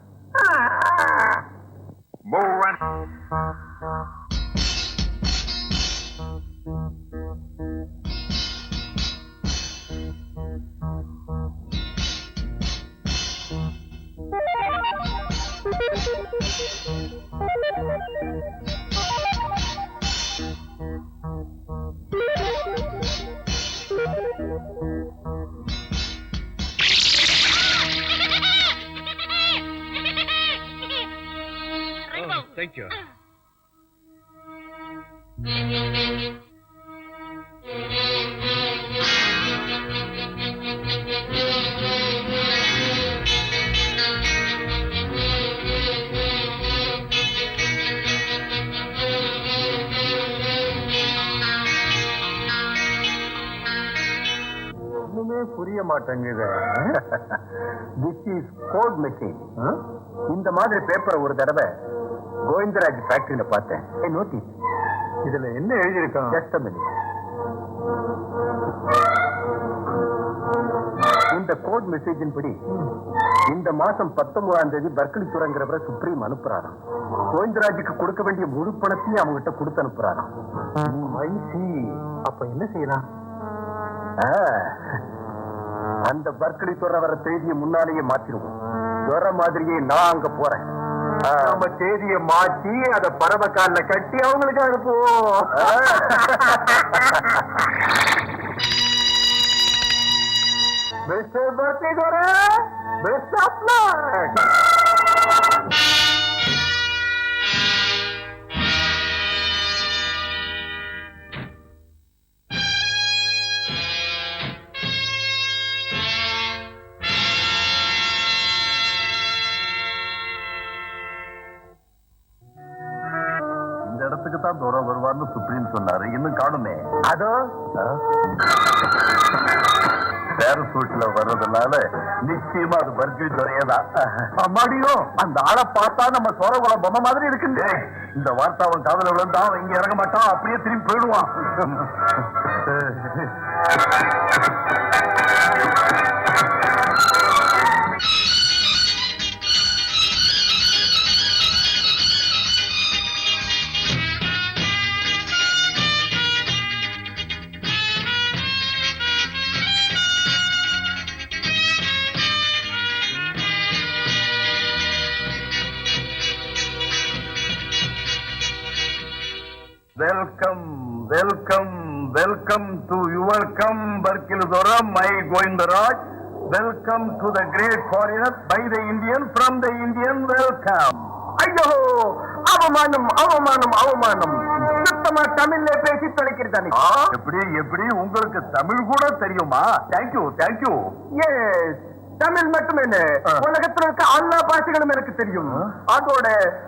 Thank you. ஒண்ணுமே புரிய மாட்டேங்குது. This is code machine. இந்த மாதிரி பேப்பரை ஒரு தடவை கோவிந்தராஜ் ஃபேக்டரியில பார்த்தேன். நோட்டீஸ் இதுல என்ன எழுதியிருக்கோம்? Just a minute. இந்த கோட் மெசேஜின் படி இந்த மாசம் 19ஆம் தேதி பர்க்லி துறங்கிறவரை சுப்ரீம் அனுப்புறாராம். கோவிந்தராஜுக்கு கொடுக்க வேண்டிய முழு பணத்தையும் அவங்ககிட்ட கொடுத்து அனுப்புறாராம். அப்ப என்ன செய்யலாம்? அந்த பர்க்லி துறை வர தேதியை முன்னாலேயே மாத்திருவோம். துறை மாதிரியே நான் அங்க போறேன். நம்ம தேதியை மாற்றி அதை பறவைக்கால கட்டி அவங்களுக்கு அனுப்புவோம். மிஸ்டர் பர்க்லி துறை, பெஸ்ட் ஆஃப் லக். இடத்துக்கு தான் தூரம் வருவார்னு சுப்ரீம் சொன்னாரு. இன்னும் காணுமே. அதோ பேரசூட்ல வர்றதுனால நிச்சயமா அது பர்க்லி துறையதான். அம்மாடியோ, அந்த ஆளை பார்த்தா நம்ம சோரகுல பொம்மை மாதிரி இருக்குங்க. இந்த வார்த்தை அவன் காதல விழுந்தா அவன் இங்க இறங்க மாட்டான். அப்படியே திரும்பி போயிடுவான். Welcome welcome welcome to your கம் பர்க்லி துறை, my Govindaraj. Welcome to the great foreigner by the Indian from the Indian. Welcome. ஐயோ, அவமானம் அவமானம் அவமானம். சுத்தமா தமிழ்ல பேசி தொலைக்கிறதானே. எப்படி எப்படி உங்களுக்கு தமிழ் கூட தெரியுமா? Thank you thank you. எஸ், தமிழ் மட்டும் என்ன, உலகத்துல இருக்க எல்லா பாஷைகளும் எனக்கு தெரியும். அதோட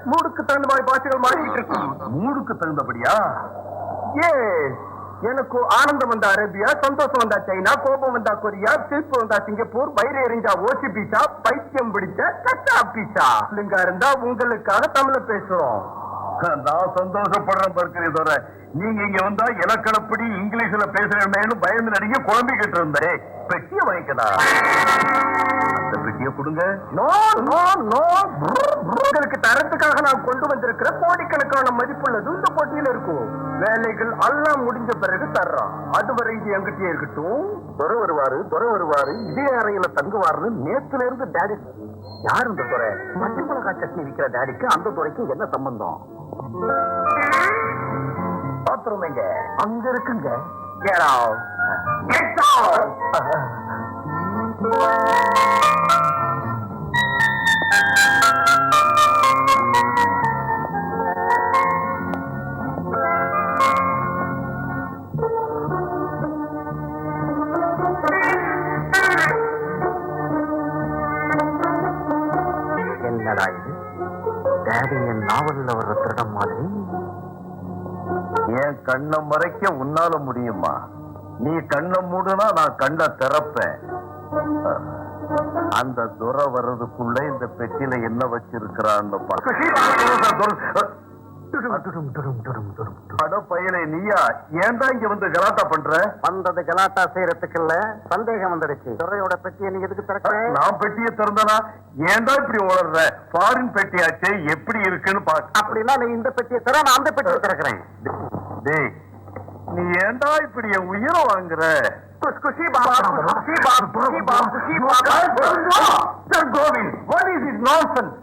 மூடுக்கு தகுந்த மாதிரி பாஷைகள் மாறிட்டு இருக்கும். மூடுக்கு தகுந்தபடியா? எஸ், எனக்கு ஆனந்தம் வந்தா அரேபியா, சந்தோஷம் வந்தா சைனா, கோபம் வந்தா கொரியா, சிரிப்பு வந்தா சிங்கப்பூர், வயிறு எரிஞ்சா ஓசி பீஸா, பைத்தியம் பிடிச்ச கச்சா பீஸா. இல்லைங்க இருந்தா உங்களுக்காக தமிழ பேசுறோம். நான் சந்தோஷப்படுறேன் பர்க்லி துறை. நீங்க இங்க வந்தா இலக்கணப்படி இங்கிலீஷ்ல பேசுறேன்னு பயந்து நடிக்க குழம்பிக்கிட்டு இருந்தேன். பெட்டிய வாங்கிக்கடா. அந்த பெட்டிய கொடுங்க. நோ நோ நோ, உங்களுக்கு தரத்துக்காக நான் கொண்டு வந்திருக்கிற கோடிக்கணக்கான மதிப்புள்ளது இந்த போட்டியில இருக்கும். வேலைகள் எல்லாம் முடிஞ்ச பிறகு தர்றான். அதுவரை இது எங்கிட்டே இருக்கட்டும். துறை வருவாரு இதே அறையில தங்குவாருன்னு நேத்துல இருந்து டாடி. யார் இந்த துறை? பச்சை மிளகாய் சட்னி விற்கிற டாடிக்கு அந்த துறைக்கு என்ன சம்பந்தம்? பாத்திரம் எங்க? அங்க இருக்குங்க. Get out. Get out. என்னடா இது? டாடி என் நாவல்ல வர்ற திருடம் மாதிரி. என் கண்ணை மறைக்க உன்னால முடியுமா? நீ கண்ணை மூடுனா நான் கண்ணை திறப்பேன். அந்த துறை வர்றதுக்குள்ள இந்த பெட்டியில என்ன வச்சிருக்கிறான்னு அட பையனை நீயா ஏன்டா இங்க வந்து கலாட்டா பண்ற? வந்தது கலாட்டா செய்யறதுக்கு இல்ல, சந்தேகம் வந்துடுச்சு. துறையோட பெட்டியை நீ எதுக்கு திறக்க? நான் பெட்டியை திறந்தனா ஏன்டா இப்படி உளர்ற? ஃபாரின் பெட்டியாச்சே, எப்படி இருக்குன்னு பாக்க. அப்படின்னா நீ இந்த பெட்டியை திற, நான் அந்த பெட்டியை திறக்கிறேன். டேய், நீ ஏன்டா இப்படி என் உயிரை வாங்குற? Khushi Baba, Khushi Baba, Khushi Baba, Khushi Baba. Sir Govind, what is this nonsense?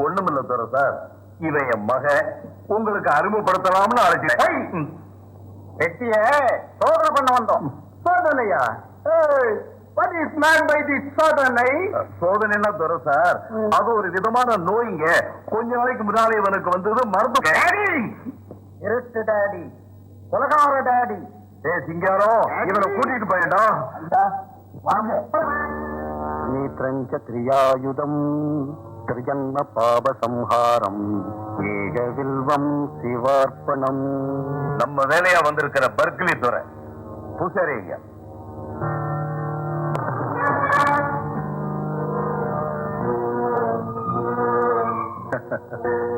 ஒண்ணுமில்ல தர சார், இவன் என் மக, உங்களுக்கு அறிமுகப்படுத்தலாம்னு அழைச்சேன். பெட்டிய சோதனை பண்ண வந்தோம். சோதனையா? what is meant by this சோதனை? சோதனைன்னா தர சார், அது ஒரு விதமான நோய்ங்க. கொஞ்ச நாளைக்கு முன்னாலே இவனுக்கு வந்தது மருந்து. இருட்டு டாடி, உலகார டாடி. சிங்காரம், இவனை கூட்டிட்டு போயிடா. த்ரியாயுதம் திரியன்ன பாப சம்ஹாரம் ஏகவில்வம் சிவார்ப்பணம். நம்ம வேலையா வந்திருக்கிற பர்க்லி துறை பூசாரி ஐயா.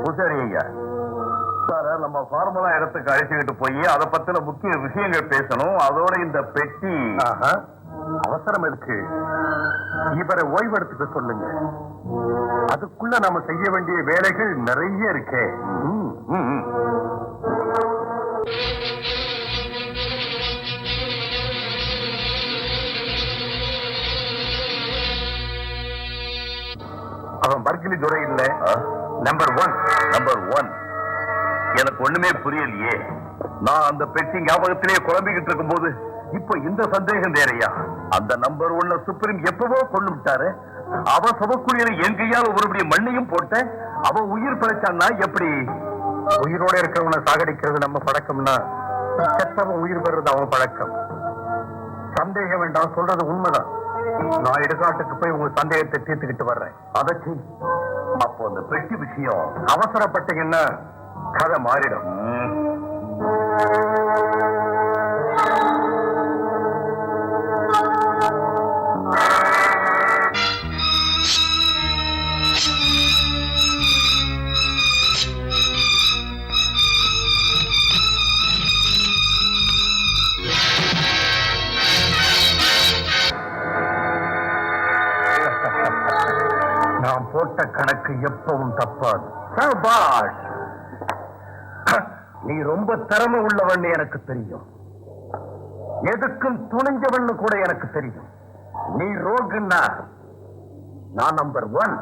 பூசாரி ஐயா சார், நம்ம ஃபார்முலா இடத்துக்கு அழைச்சுக்கிட்டு போய் அதை பத்தின முக்கிய விஷயங்கள் பேசணும். அதோட இந்த பெட்டி. அவசரம் இருக்கு, இவரை ஓய்வெடுத்துக்க சொல்லுங்க. அதுக்குள்ள நாம செய்ய வேண்டிய வேலைகள் நிறைய இருக்கே. அவன் பர்கிலி துறை இல்ல, நம்பர் ஒன். எனக்கு ஒண்ணுமே புரியலையே. நான் அந்த பெட்டி ஞாபகத்திலேயே குழம்பிக்கிட்டு இருக்கும் போது இப்ப இந்த சந்தேகம் வேறையா? அந்த நம்பர் 1 சுப்ரீம் எப்பவோ கொண்டு விட்டாரு. அவன் சபக்குழியில என் கையால ஒருபடி மண்ணையும் போட்ட. அவன் உயிர் பிழைச்சான்னா எப்படி? உயிரோட இருக்கிறவனை சாகடிக்கிறது நம்ம பழக்கம்னா, செத்தவன் உயிர் பெறுறது அவன் பழக்கம். சந்தேகம் வேண்டாம், சொல்றது உண்மைதான். நான் இடுகாட்டுக்கு போய் உங்க சந்தேகத்தை தீர்த்துக்கிட்டு வர்றேன். அதை செய். அப்போ அந்த பெட்டி விஷயம் அவசரப்பட்டீங்கன்னா கதை மாறிடும். நான் போட்ட கணக்கு எப்பவும் தப்பாது. சபாஷ், நீ ரொம்ப திறமை உள்ளவன் எனக்கு தெரியும். எதுக்கும் துணிஞ்சவன் கூட எனக்கு தெரியும். நீ ரோகுன்னா நான் நம்பர் 1.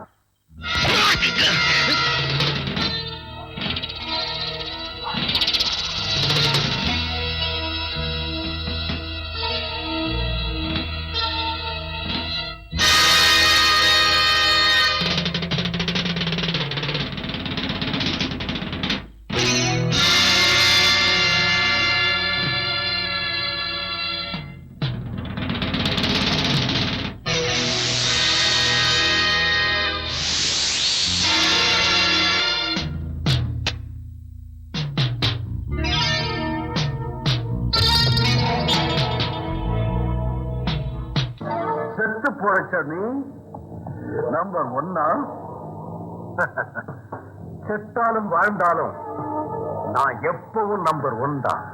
செத்து போறச்ச நீ நம்பர் 1. செத்தாலும் வாழ்ந்தாலும் நான் எப்பவும் நம்பர் 1 தான்.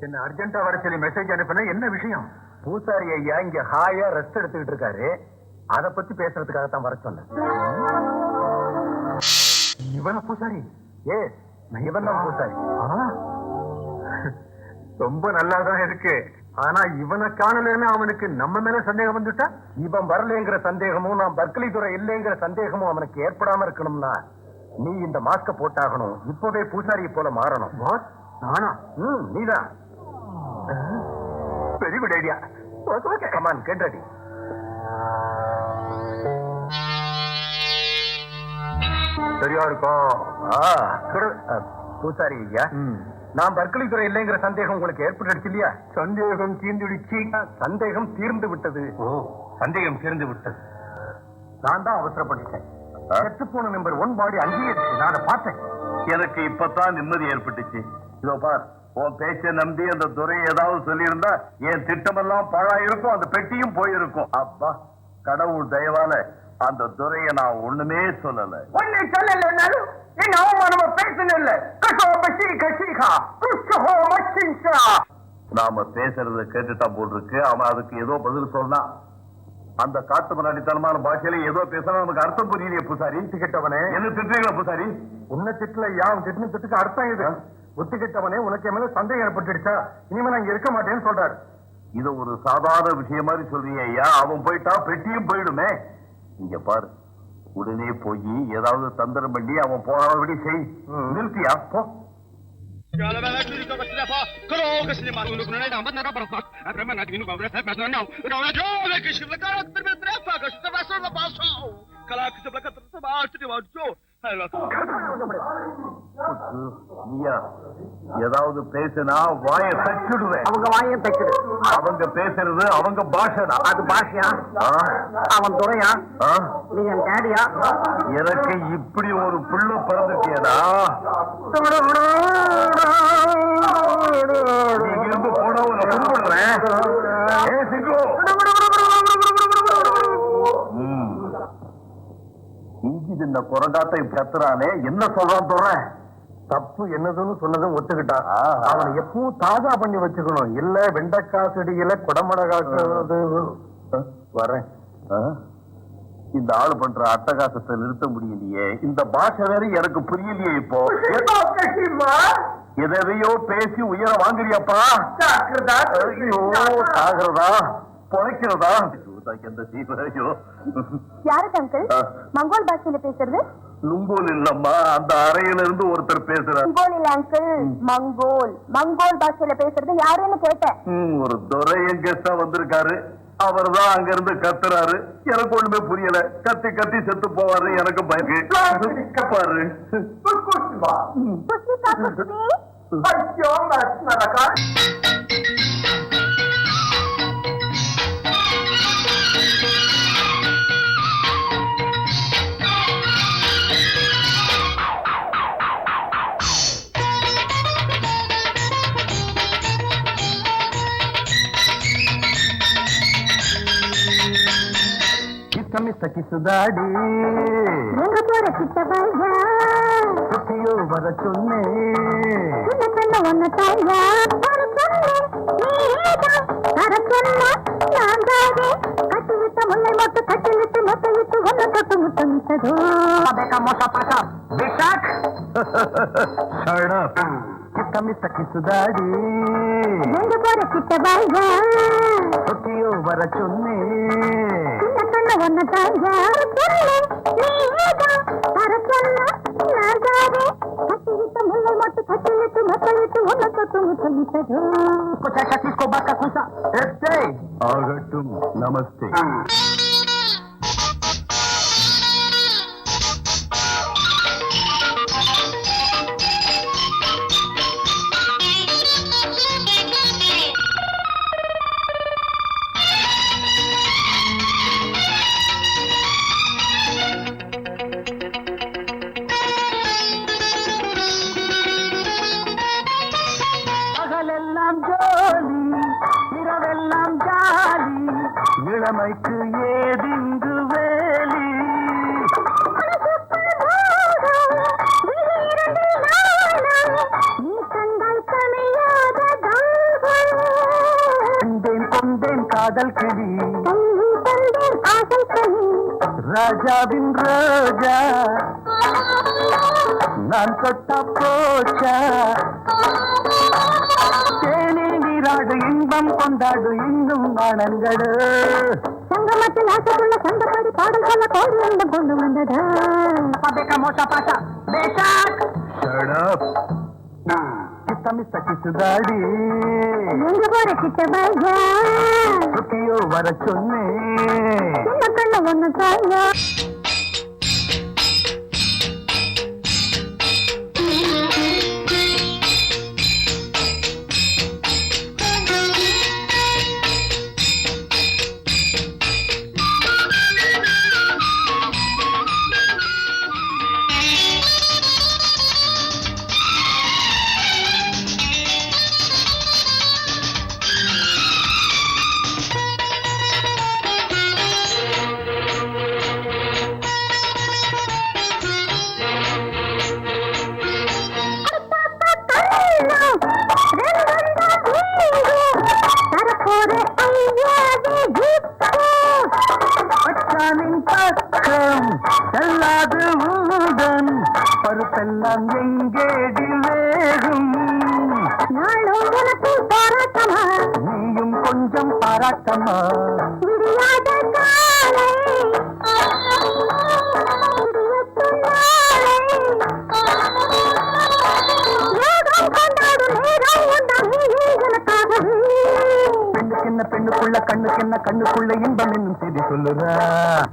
என்ன அர்ஜென்ட்டா வர சொல்லி மெசேஜ் அனுப்பின என்ன விஷயம்? பூசாரி ஐயா இங்க ஹாயா ரெஸ்ட் எடுத்துக்கிட்டு இருக்காரு. அத பத்தி பேசுறதுக்காகத்தான் வர சொன்னேன். இவன பூசாரி? ஏ இவன் தான் பூசாரி. ரொம்ப நல்லாதான் இருக்கு. ஆனா இவனை காணலன்னு அவனுக்கு நம்ம மேல சந்தேகம் வந்துட்டா? இவன் வரலங்கிற சந்தேகமும் நான் பர்க்லி துறை இல்லைங்கிற சந்தேகமும் அவனுக்கு ஏற்படாம இருக்கணும்னா நீ இந்த மாஸ்க போட்டாகணும். இப்பவே பூசாரி போல மாறணும். நானா? நீதான். Very good idea. Come on, get ready. சரியா இருக்கும். பூசாரி ஐயா, நான் பர்க்லி துறை இல்லைங்கிற சந்தேகம் உங்களுக்கு ஏற்பட்டுடுச்சு இல்லையா? சந்தேகம் தீர்ந்துடுச்சு. சந்தேகம் தீர்ந்து விட்டது. சந்தேகம் தீர்ந்து விட்டது. நான் தான் அவசரப்பட்டுட்டேன். செத்து போன நம்பர் 1 பாடி அங்கேயிருக்கு. நான் அதை பார்த்தேன். எனக்கு இப்பதான் நிம்மதி ஏற்பட்டுச்சு. இதோ பார், உன் பேச்சை நம்பி அந்த துறை ஏதாவது சொல்லியிருந்தா என் திட்டமெல்லாம் பாழாயிருக்கும், அந்த பெட்டியும் போயிருக்கும். அப்பா, கடவுள் தயவால அந்த துறையை நான் ஒண்ணுமே சொல்லல. ஒண்ணு சொல்லலன்னாலும் என்ன அவமானமா பேசல. நாம பேசுறத கேட்டுட்டா போட்டிருக்கு. அவன் அதுக்கு ஏதோ பதில் சொன்னான். அந்த காட்டு மலாடித்தனமான பாஷையில ஏதோ பேசினா நமக்கு அர்த்தம் புரியலையே பூசாரி. திட்டவனே, என்ன திட்டுறீங்களா பூசாரி? உன்ன திட்டுல யாவும் திட்டு திட்டுக்கு அர்த்தம் இது. ஒத்துக்கிட்டவனே, உனக்கு மேல சந்தேகம் ஏற்பட்டுடுச்சா? இனிமே நான் இங்க இருக்க மாட்டேன்னு சொல்றாரு. இது ஒரு சாதாரண விஷயம் மாதிரி சொல்றீங்க ஐயா. அவன் போயிட்டா பெட்டியும் போயிடுமே. இங்க பாரு, உடனே போய் ஏதாவது தந்திரம் பண்ணி அவன் போனபடி செய். நிறுத்தியா போ. ஏதாவது பேசினா வாயை தச்சுடுவேன். அவங்க வாயை தைக்குது. அவங்க பேசுறது அவங்க பாஷைடா. அது பாஷையா? அவன் துறையா? நீ என் டேடியா? எனக்கு இப்படி ஒரு புள்ள பிறந்துட்டியடா. நீங்க இருந்து போனா உன்னை கும்பிடுறேன். இஞ்சி தின்ன குரங்காத்தை கத்துறானே, என்ன சொல்றான் சொல்றேன்? தப்பு என்னதுன்னு சொன்னதும் ஒத்துக்கிட்டான். அவனை எப்பவும் தாஜா பண்ணி வச்சுக்கணும். இல்ல வெண்டைக்காய் செடியில குடமிளகாக்கு வரேன். இந்த ஆளு பண்ற அட்டகாசத்தை நிறுத்த முடியலையே. இந்த பாஷை வேற எனக்கு புரியலையே. இப்போ எதையோ பேசி உயர வாங்குறியப்பா. சாகிறதா பொழைக்கிறதா? யாருக்கு அங்கிள் மங்கோல் பாஷையில பேசுறது? லுங்கோல் இல்லம்மா, அந்த அறையில இருந்து ஒருத்தர் பேசுறார். மங்கோல் இல்ல அங்கிள், மங்கோல். மங்கோல் பாஷையில பேசுறது யாருன்னு கேட்டேன். ஒரு துறை கெஸ்டா வந்திருக்காரு. அவர் தான் அங்க இருந்து கத்துறாரு. எனக்கு ஒண்ணுமே புரியல. கத்தி கத்தி செத்து போவாரு. எனக்கு பயந்து பாரு. கிசுதாடி எங்க போற கிட்ட பாயா சுத்தியோ வர சொன்னே சின்ன சின்ன ஒன்ன தாயா கட்டி விட்ட முல்லை மொட்டு கட்டி விட்டு மொட்டை விட்டு ஒன்ன தொட்டு முத்தமிட்டதோ மோசா பாஷா விஷாக் கிசுதாடி எங்க போற கிட்ட பாயா சுத்தியோ வர சொன்னே சின்ன சின்ன ஒன்ன தாயா முல்லை மொட்டு கட்டி விட்டு மொட்டை விட்டு ஒன்ன தொட்டு முத்தமிட்டதோ ஆகட்டும். நமஸ்தே. பகலெல்லாம் ஜோலி, இரவெல்லாம் ஜாலி, இளமைக்கு ஏதிங்கு வேலி. நீ கண்டால் கமையாத காதல் கிளி ராஜாவின் ரோஜா நான் தொட்டா போச்சா தேனி நீராடு இன்பம் கொண்டாடு இன்னும் நாணங்களு சங்கமத்தில் ஆசைக்குள்ள சந்தப்படி பாடல் சொல்ல கோடி எண்ணம் கொண்டு வந்தது பேக்கா மோசா பாஷா பேஷாக் கிசமிச கிசுதாடி எங்க போற கிட்ட பையா சுத்தியோ வர சொன்னேன் சின்ன கண்ணு ஒண்ணு தாயா அச்சானின் பக்கம் செல்லாது ஊதன் பருப்பெல்லாம் எங்கேடி வேகும் நாளும் உனக்கு போராட்டமா நீயும் கொஞ்சம் பாராட்டமா விடியாத காலை விடியட்டும் நாளை யோகம் கொண்டாடும் நேரம் உண்டா நீ எனக்காகவே பெண்ணுக்கென்ன பெண்ணுக்குள்ள கண்ணுக்கென்ன கண்ணுக்குள்ள இன்பம் என்னும் செய்தி சொல்லுறா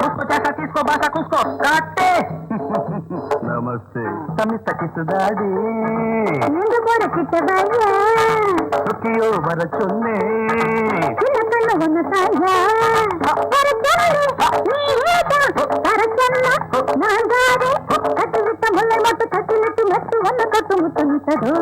குஸ்கோ சாக்கா கிஸ்கோ பாஷா குஸ்கோ காட்டே நமஸ்தே சமிச கிசுதாடி எங்க போற கிட்ட பையா சுத்தியோ வர சொன்னேன் சின்ன கண்ணு ஒண்ணு தாயா வர சொன்னே நீ ஏதான் வர சொன்னா நான் தானே கட்டி விட்ட முல்லை மட்டும் கட்டி விட்டு மெத்து ஒண்ணு கட்டு முத்து முத்ததோ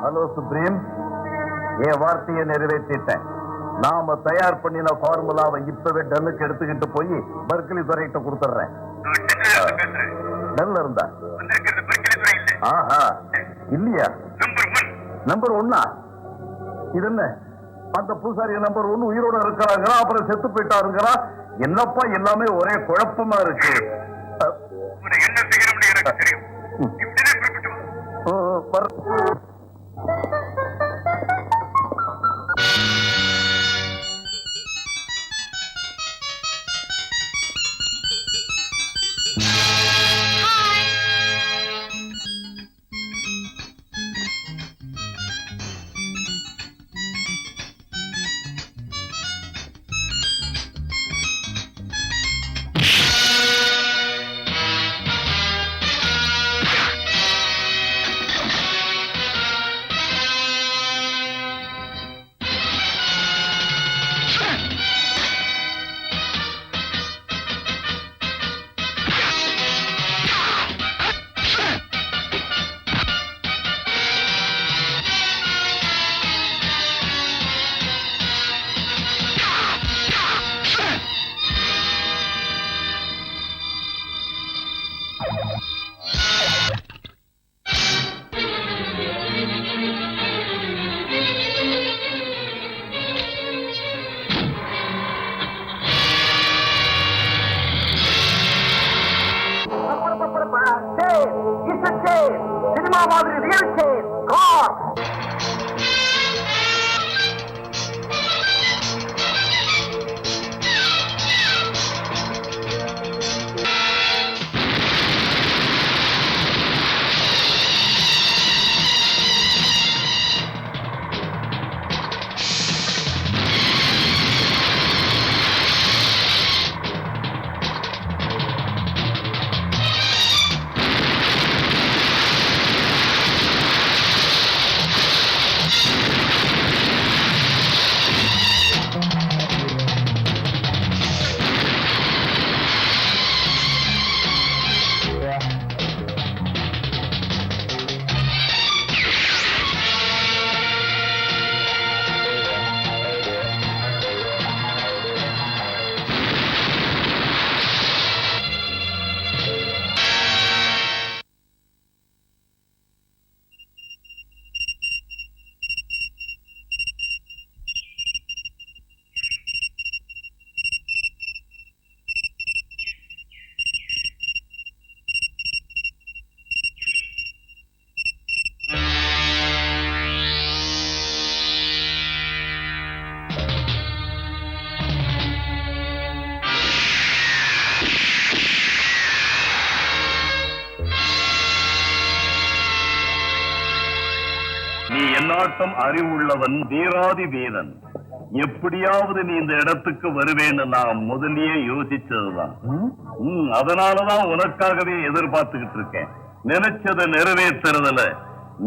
ஹலோ சுப்ரீம் என் வார்த்தையை நிறைவேற்றிட்டேன். நாம தயார் பண்ணின ஃபார்முலாவை இப்பவே டல்லுக்கு எடுத்துக்கிட்டு போய் பர்க்லி துறைகிட்ட கொடுத்துட்றேன். டல் இருந்தா ஆஹா இல்லையா நம்பர் 1 இது என்ன அந்த பூசாரி நம்பர் 1 உயிரோட இருக்கிறாங்களா அப்புறம் செத்து போயிட்டாருங்களா? என்னப்பா எல்லாமே ஒரே குழப்பமா இருக்கு. என்ன செய்யணும்னு எனக்கு தெரியும். நீ என்னாட்டம் அறிவுள்ளவன், வீராதி வீரன். எப்படியாவது நீ இந்த இடத்துக்கு வருவேன்னு நான் முதலியே யோசிச்சதுதான். அதனாலதான் உனக்காகவே எதிர்பார்த்துக்கிட்டு இருக்கேன். நினைச்சதை நிறைவேற்றுறதுல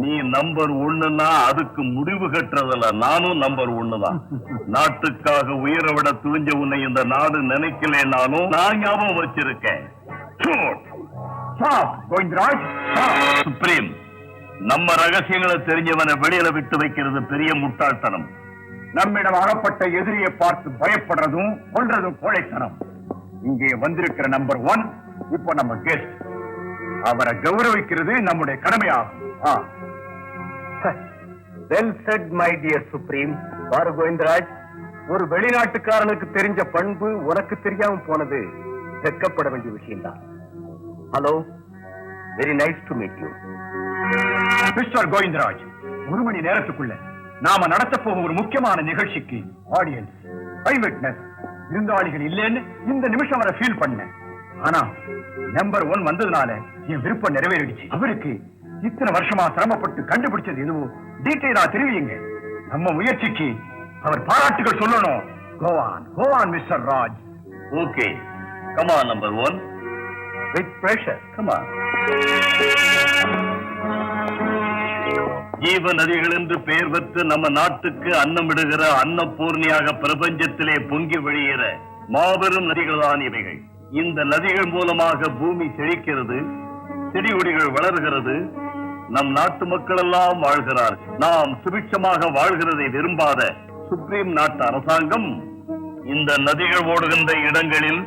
நீ நம்பர் 1ன்னா அதுக்கு முடிவு கட்டுறதுல நானும் நம்பர் 1 தான். நாட்டுக்காக உயிரை விட துணிஞ்ச உன்னை இந்த நாடு நினைக்கலனாலும் நான் ஞாபகம் வச்சிருக்கேன். சுப்ரீம், நம்ம ரகசியங்களை தெரிஞ்சவனை வெளியில விட்டு வைக்கிறது பெரிய முட்டாள்தனம். நம்மிடம் அகப்பட்ட எதிரியை பார்த்து பயப்படுறதும் கொள்றதும் கோழைத்தனம். இங்கே வந்திருக்கிற நம்பர் 1 இப்போ நம்ம கெஸ்ட். அவரை கௌரவிக்கிறது நம்முடைய கடமையாகும். Well set my dear supreme. பாரு கோவிந்தராஜ், ஒரு வெளிநாட்டுக்காரனுக்கு தெரிஞ்ச பண்பு உனக்கு தெரியாம போனது வெட்கப்பட வேண்டிய விஷயம்தான். Hello, very nice to meet you. Mister Govindaraj, 1 மணி நேரத்துக்குள்ள நாம நடத்த போகும் ஒரு முக்கியமான நிகழ்ச்சிக்கு ஆடியன்ஸ், ஐ விட்னஸ், விருந்தாளிகள் இல்லைன்னு இந்த நிமிஷம் வரை ஃபீல் பண்ணேன். ஆனா நம்பர் 1 வந்ததுனால என் விருப்பம் நிறைவேறிடுச்சு. அவருக்கு இத்தனை வருஷமா சிரமப்பட்டு கண்டுபிடிச்சது எதுவோ டீட்டெயிலா தெரிவிங்க. நம்ம முயற்சிக்கு அவர் பாராட்டுகள் சொல்லணும். கோவான் mister Raj. Okay, come on number 1. With pressure, come on. ஜீவ நதிகள் என்று பெயர் பெற்று நம்ம நாட்டுக்கு அன்னமிடுகிற அன்னபூர்ணியாக பிரபஞ்சத்திலே பொங்கி வெளியேற மாபெரும் நதிகள் தான் இவைகள். இந்த நதிகள் மூலமாக பூமி செழிக்கிறது, செடி கொடிகள் வளர்கிறது, நம் நாட்டு மக்கள் எல்லாம் வாழ்கிறார்கள். நாம் சுபிட்சமாக வாழ்கிறதை விரும்பாத சுப்ரீம் நாட்டு அரசாங்கம் இந்த நதிகள் ஓடுகின்ற இடங்களில்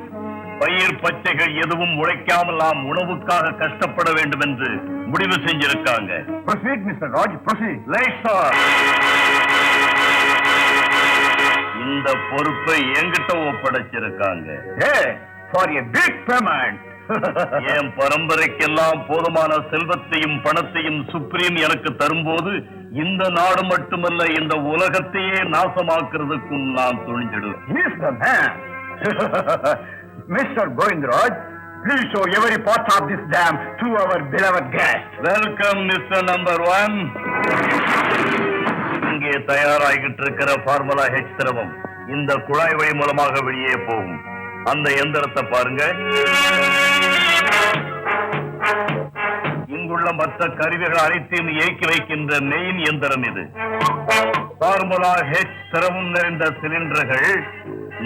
பயிர் பச்சைகள் எதுவும் உழைக்காமல் நாம் உணவுக்காக கஷ்டப்பட வேண்டும் என்று முடிவு செஞ்சிருக்காங்க. இந்த பொறுப்பை என்கிட்ட ஒப்படைச்சிருக்காங்க. என் பரம்பரைக்கெல்லாம் போதுமான செல்வத்தையும் பணத்தையும் சுப்ரீம் எனக்கு தரும்போது இந்த நாடு மட்டுமல்ல இந்த உலகத்தையே நாசமாக்குறதுக்கும் நான் துணிஞ்சிடுவேன். Mr. Govindraj, please show every part of this dam to our beloved guest. Welcome, Mr. Number 1. இங்கே தயாராகிட்டு இருக்கிற ஃபார்முலா H திரவம் இந்த குழாய் வழி மூலமாக வெளியே போகும். அந்த எந்திரத்தை பாருங்க. இங்குள்ள மற்ற கருவிகள் அனைத்தையும் இயக்கி வைக்கின்ற மெயின் எந்திரம் இது. ஃபார்முலா H திரவம் நிறைந்த சிலிண்டர்கள்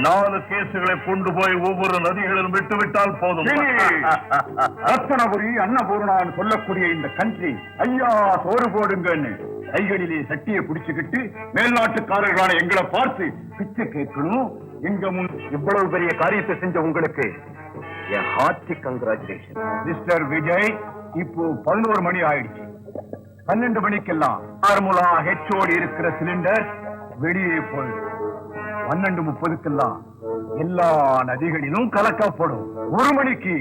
4 கேசுகளை கொண்டு போய் ஒவ்வொரு நதிகளிலும் விட்டுவிட்டால் போதும். ரத்னபுரி அன்னபூர்ணான்னு சொல்லக்கூடிய இந்த கண்ட்ரி ஐயா சோறு போடுங்கன்னு கைகளிலே சட்டியை பிடிச்சுக்கிட்டு மேல்நாட்டுக்காரர்களான எங்களை பார்த்து பிச்சை கேட்கணும். எங்க முன் இவ்வளவு பெரிய காரியத்தை செஞ்ச உங்களுக்கு என் ஹார்ட்டி கங்க்ராச்சுலேஷன். மிஸ்டர் விஜய், இப்போ 11 மணி ஆயிடுச்சு. 12 மணிக்கெல்லாம் ஃபார்முலா ஹெச்சோடு இருக்கிற சிலிண்டர் வெளியே போயிடும். 12:30க்கெல்லாம் எல்லா நதிகளிலும் கலக்கப்படும். 1 மணிக்கு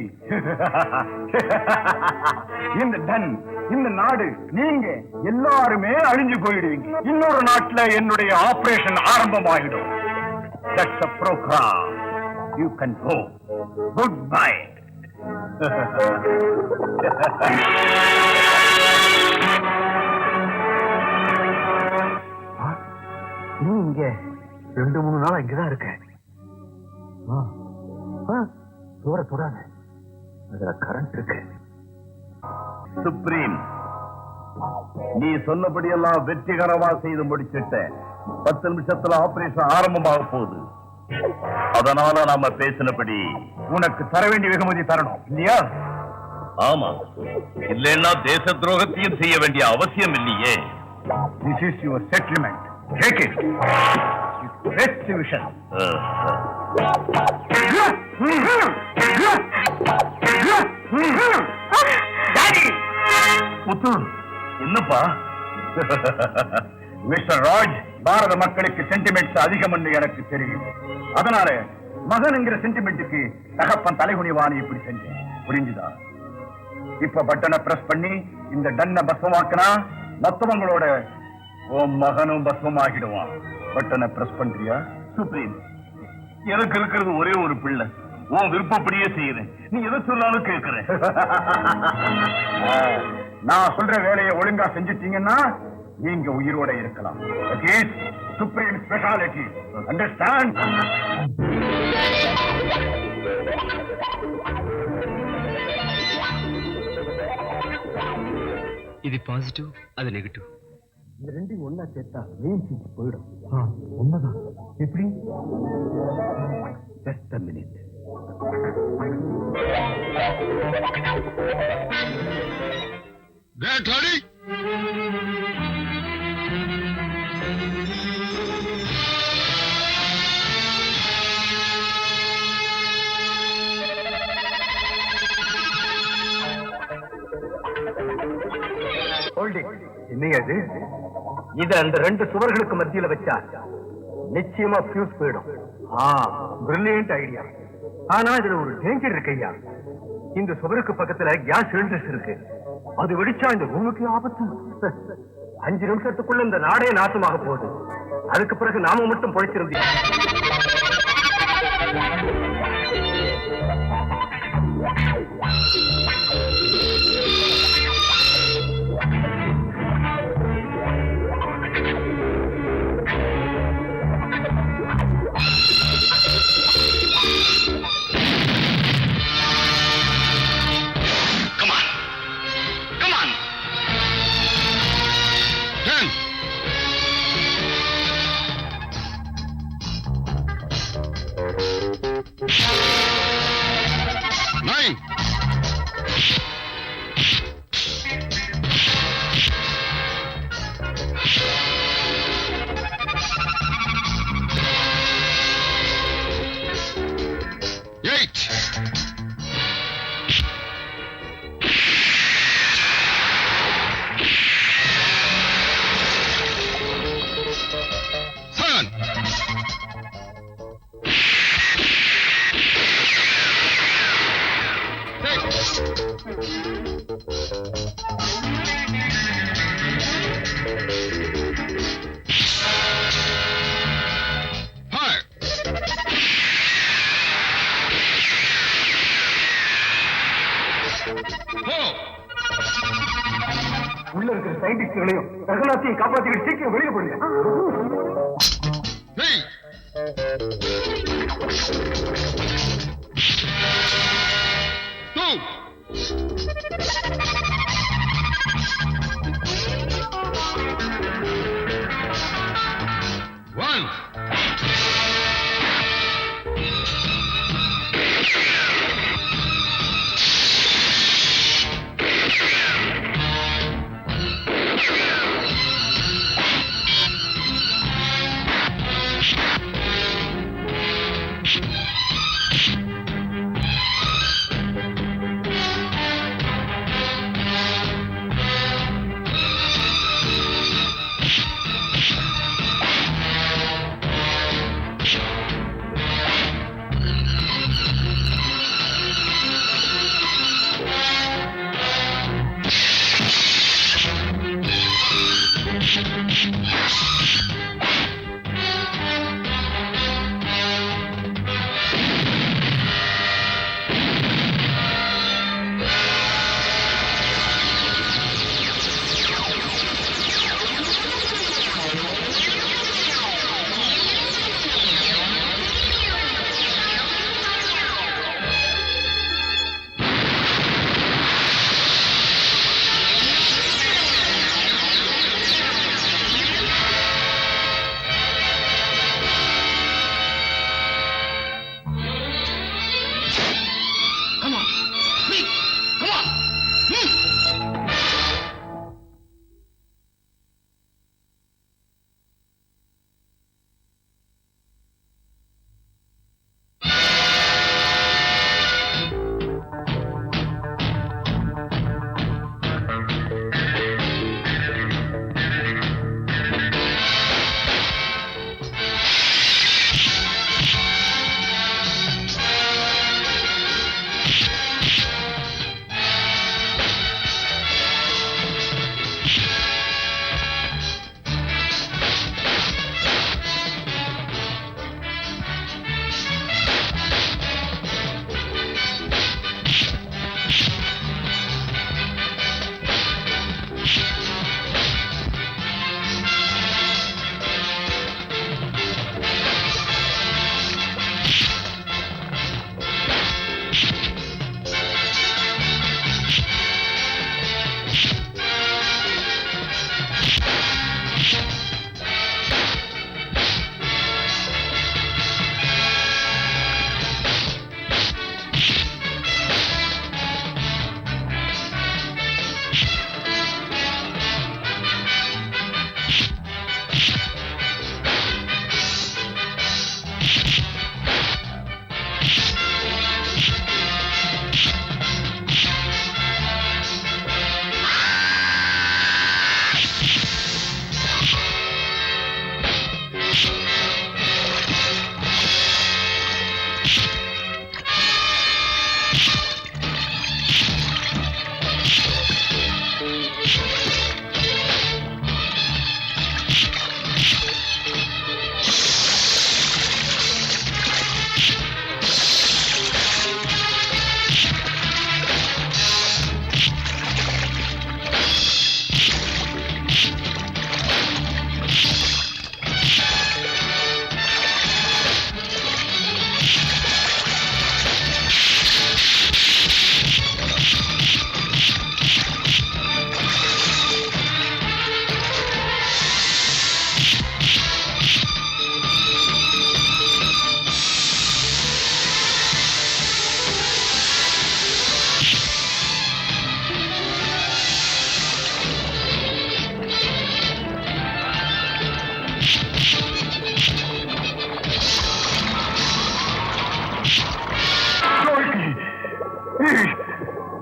இந்த டன், இந்த நாடு, நீங்க எல்லாருமே அழிஞ்சு போயிடுவீங்க. இன்னொரு நாட்டுல என்னுடைய operation ஆரம்பமாகிடும். That's a program. You can go. Goodbye. நீ இங்க 2-3 நாள் இங்கதான் இருக்க. தூர தொடாத, அதுல கரண்ட் இருக்கு. சுப்ரீம், நீ சொன்னபடியெல்லாம் வெற்றிகரமா செய்து முடிச்சிட்ட. 10 நிமிஷத்துல ஆபரேஷன் ஆரம்பமாக போகுது. அதனால நாம பேசினபடி உனக்கு தர வேண்டிய வெகுமதி தரணும் இல்லையா? ஆமா, இல்லைன்னா தேச துரோகத்தையும் செய்ய வேண்டிய அவசியம் இல்லையே. This is your settlement. Take it. Restitution. முத்து, என்னப்பா? மிஸ்டர் ராஜ், பாரத மக்களுக்கு சென்டிமெண்ட்ஸ் அதிகம் என்று எனக்கு தெரியும். அதனால மகன் என்கிற சென்டிமெண்ட்டுக்கு தகப்பன் தலைகுனிவானி இப்படி செஞ்சேன். புரிஞ்சுதா? இப்ப பட்டனை பிரஸ் பண்ணி இந்த டன்னை பஸ்வமாக்கினா மத்தவங்களோட உன் மகனும் பஸ்வமாகிடுவான். பட்டனை பிரஸ் பண்றியா? சுப்ரீம், எனக்கு இருக்கிறது ஒரே ஒரு பிள்ளை. உன் விருப்பப்படியே செய்யறேன். நீ எதை சொன்னாலும் கேட்கிறேன். நான் சொல்ற வேலையை ஒழுங்கா செஞ்சுட்டீங்கன்னா நீங்க உயிரோட இருக்கலாம். Supreme speciality. அண்டர்ஸ்டாண்ட்? இது பாசிட்டிவ், அது நெகட்டிவ். இந்த ரெண்டையும் ஒன்னா சேர்த்தா மெயின் சீட் போயிடும். உண்மைதான். எப்படி? Just a minute. Get ready. என்னையா இது? இத அந்த ரெண்டு சுவர்களுக்கு மத்தியில வச்சா நிச்சயமா ஃபியூஸ் போயிடும். Brilliant idea. ஆனா இதுல ஒரு டேஞ்சர் இருக்கு ஐயா. இந்த சுவருக்கு பக்கத்துல கேஸ் சிலிண்டர்ஸ் இருக்கு. அது வெடிச்சா இந்த ரூமுக்கு ஆபத்து. 5 நிமிஷத்துக்குள்ள இந்த நாடே நாசமாக போகுது. அதுக்கு பிறகு நாம மட்டும் பொழைச்சிருந்தோம். உள்ள இருக்கிற சயின்டிஸ்ட்களையும் ரகுநாத்தையும் காப்பாத்திக்கிட்டு சீக்கிரம் வெளியே போடுங்க.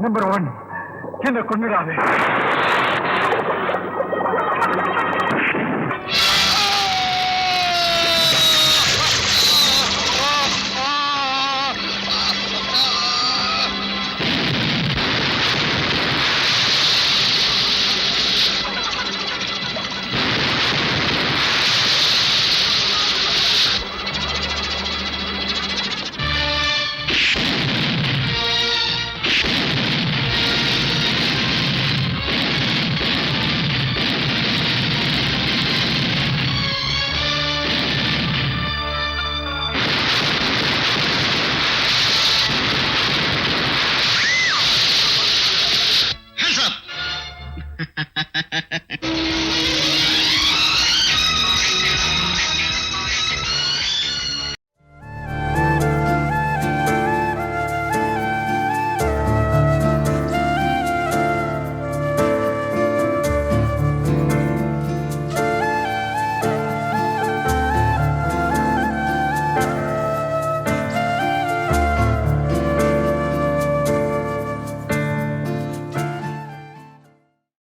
நம்பர் 1 என்ன கொண்டுடாது.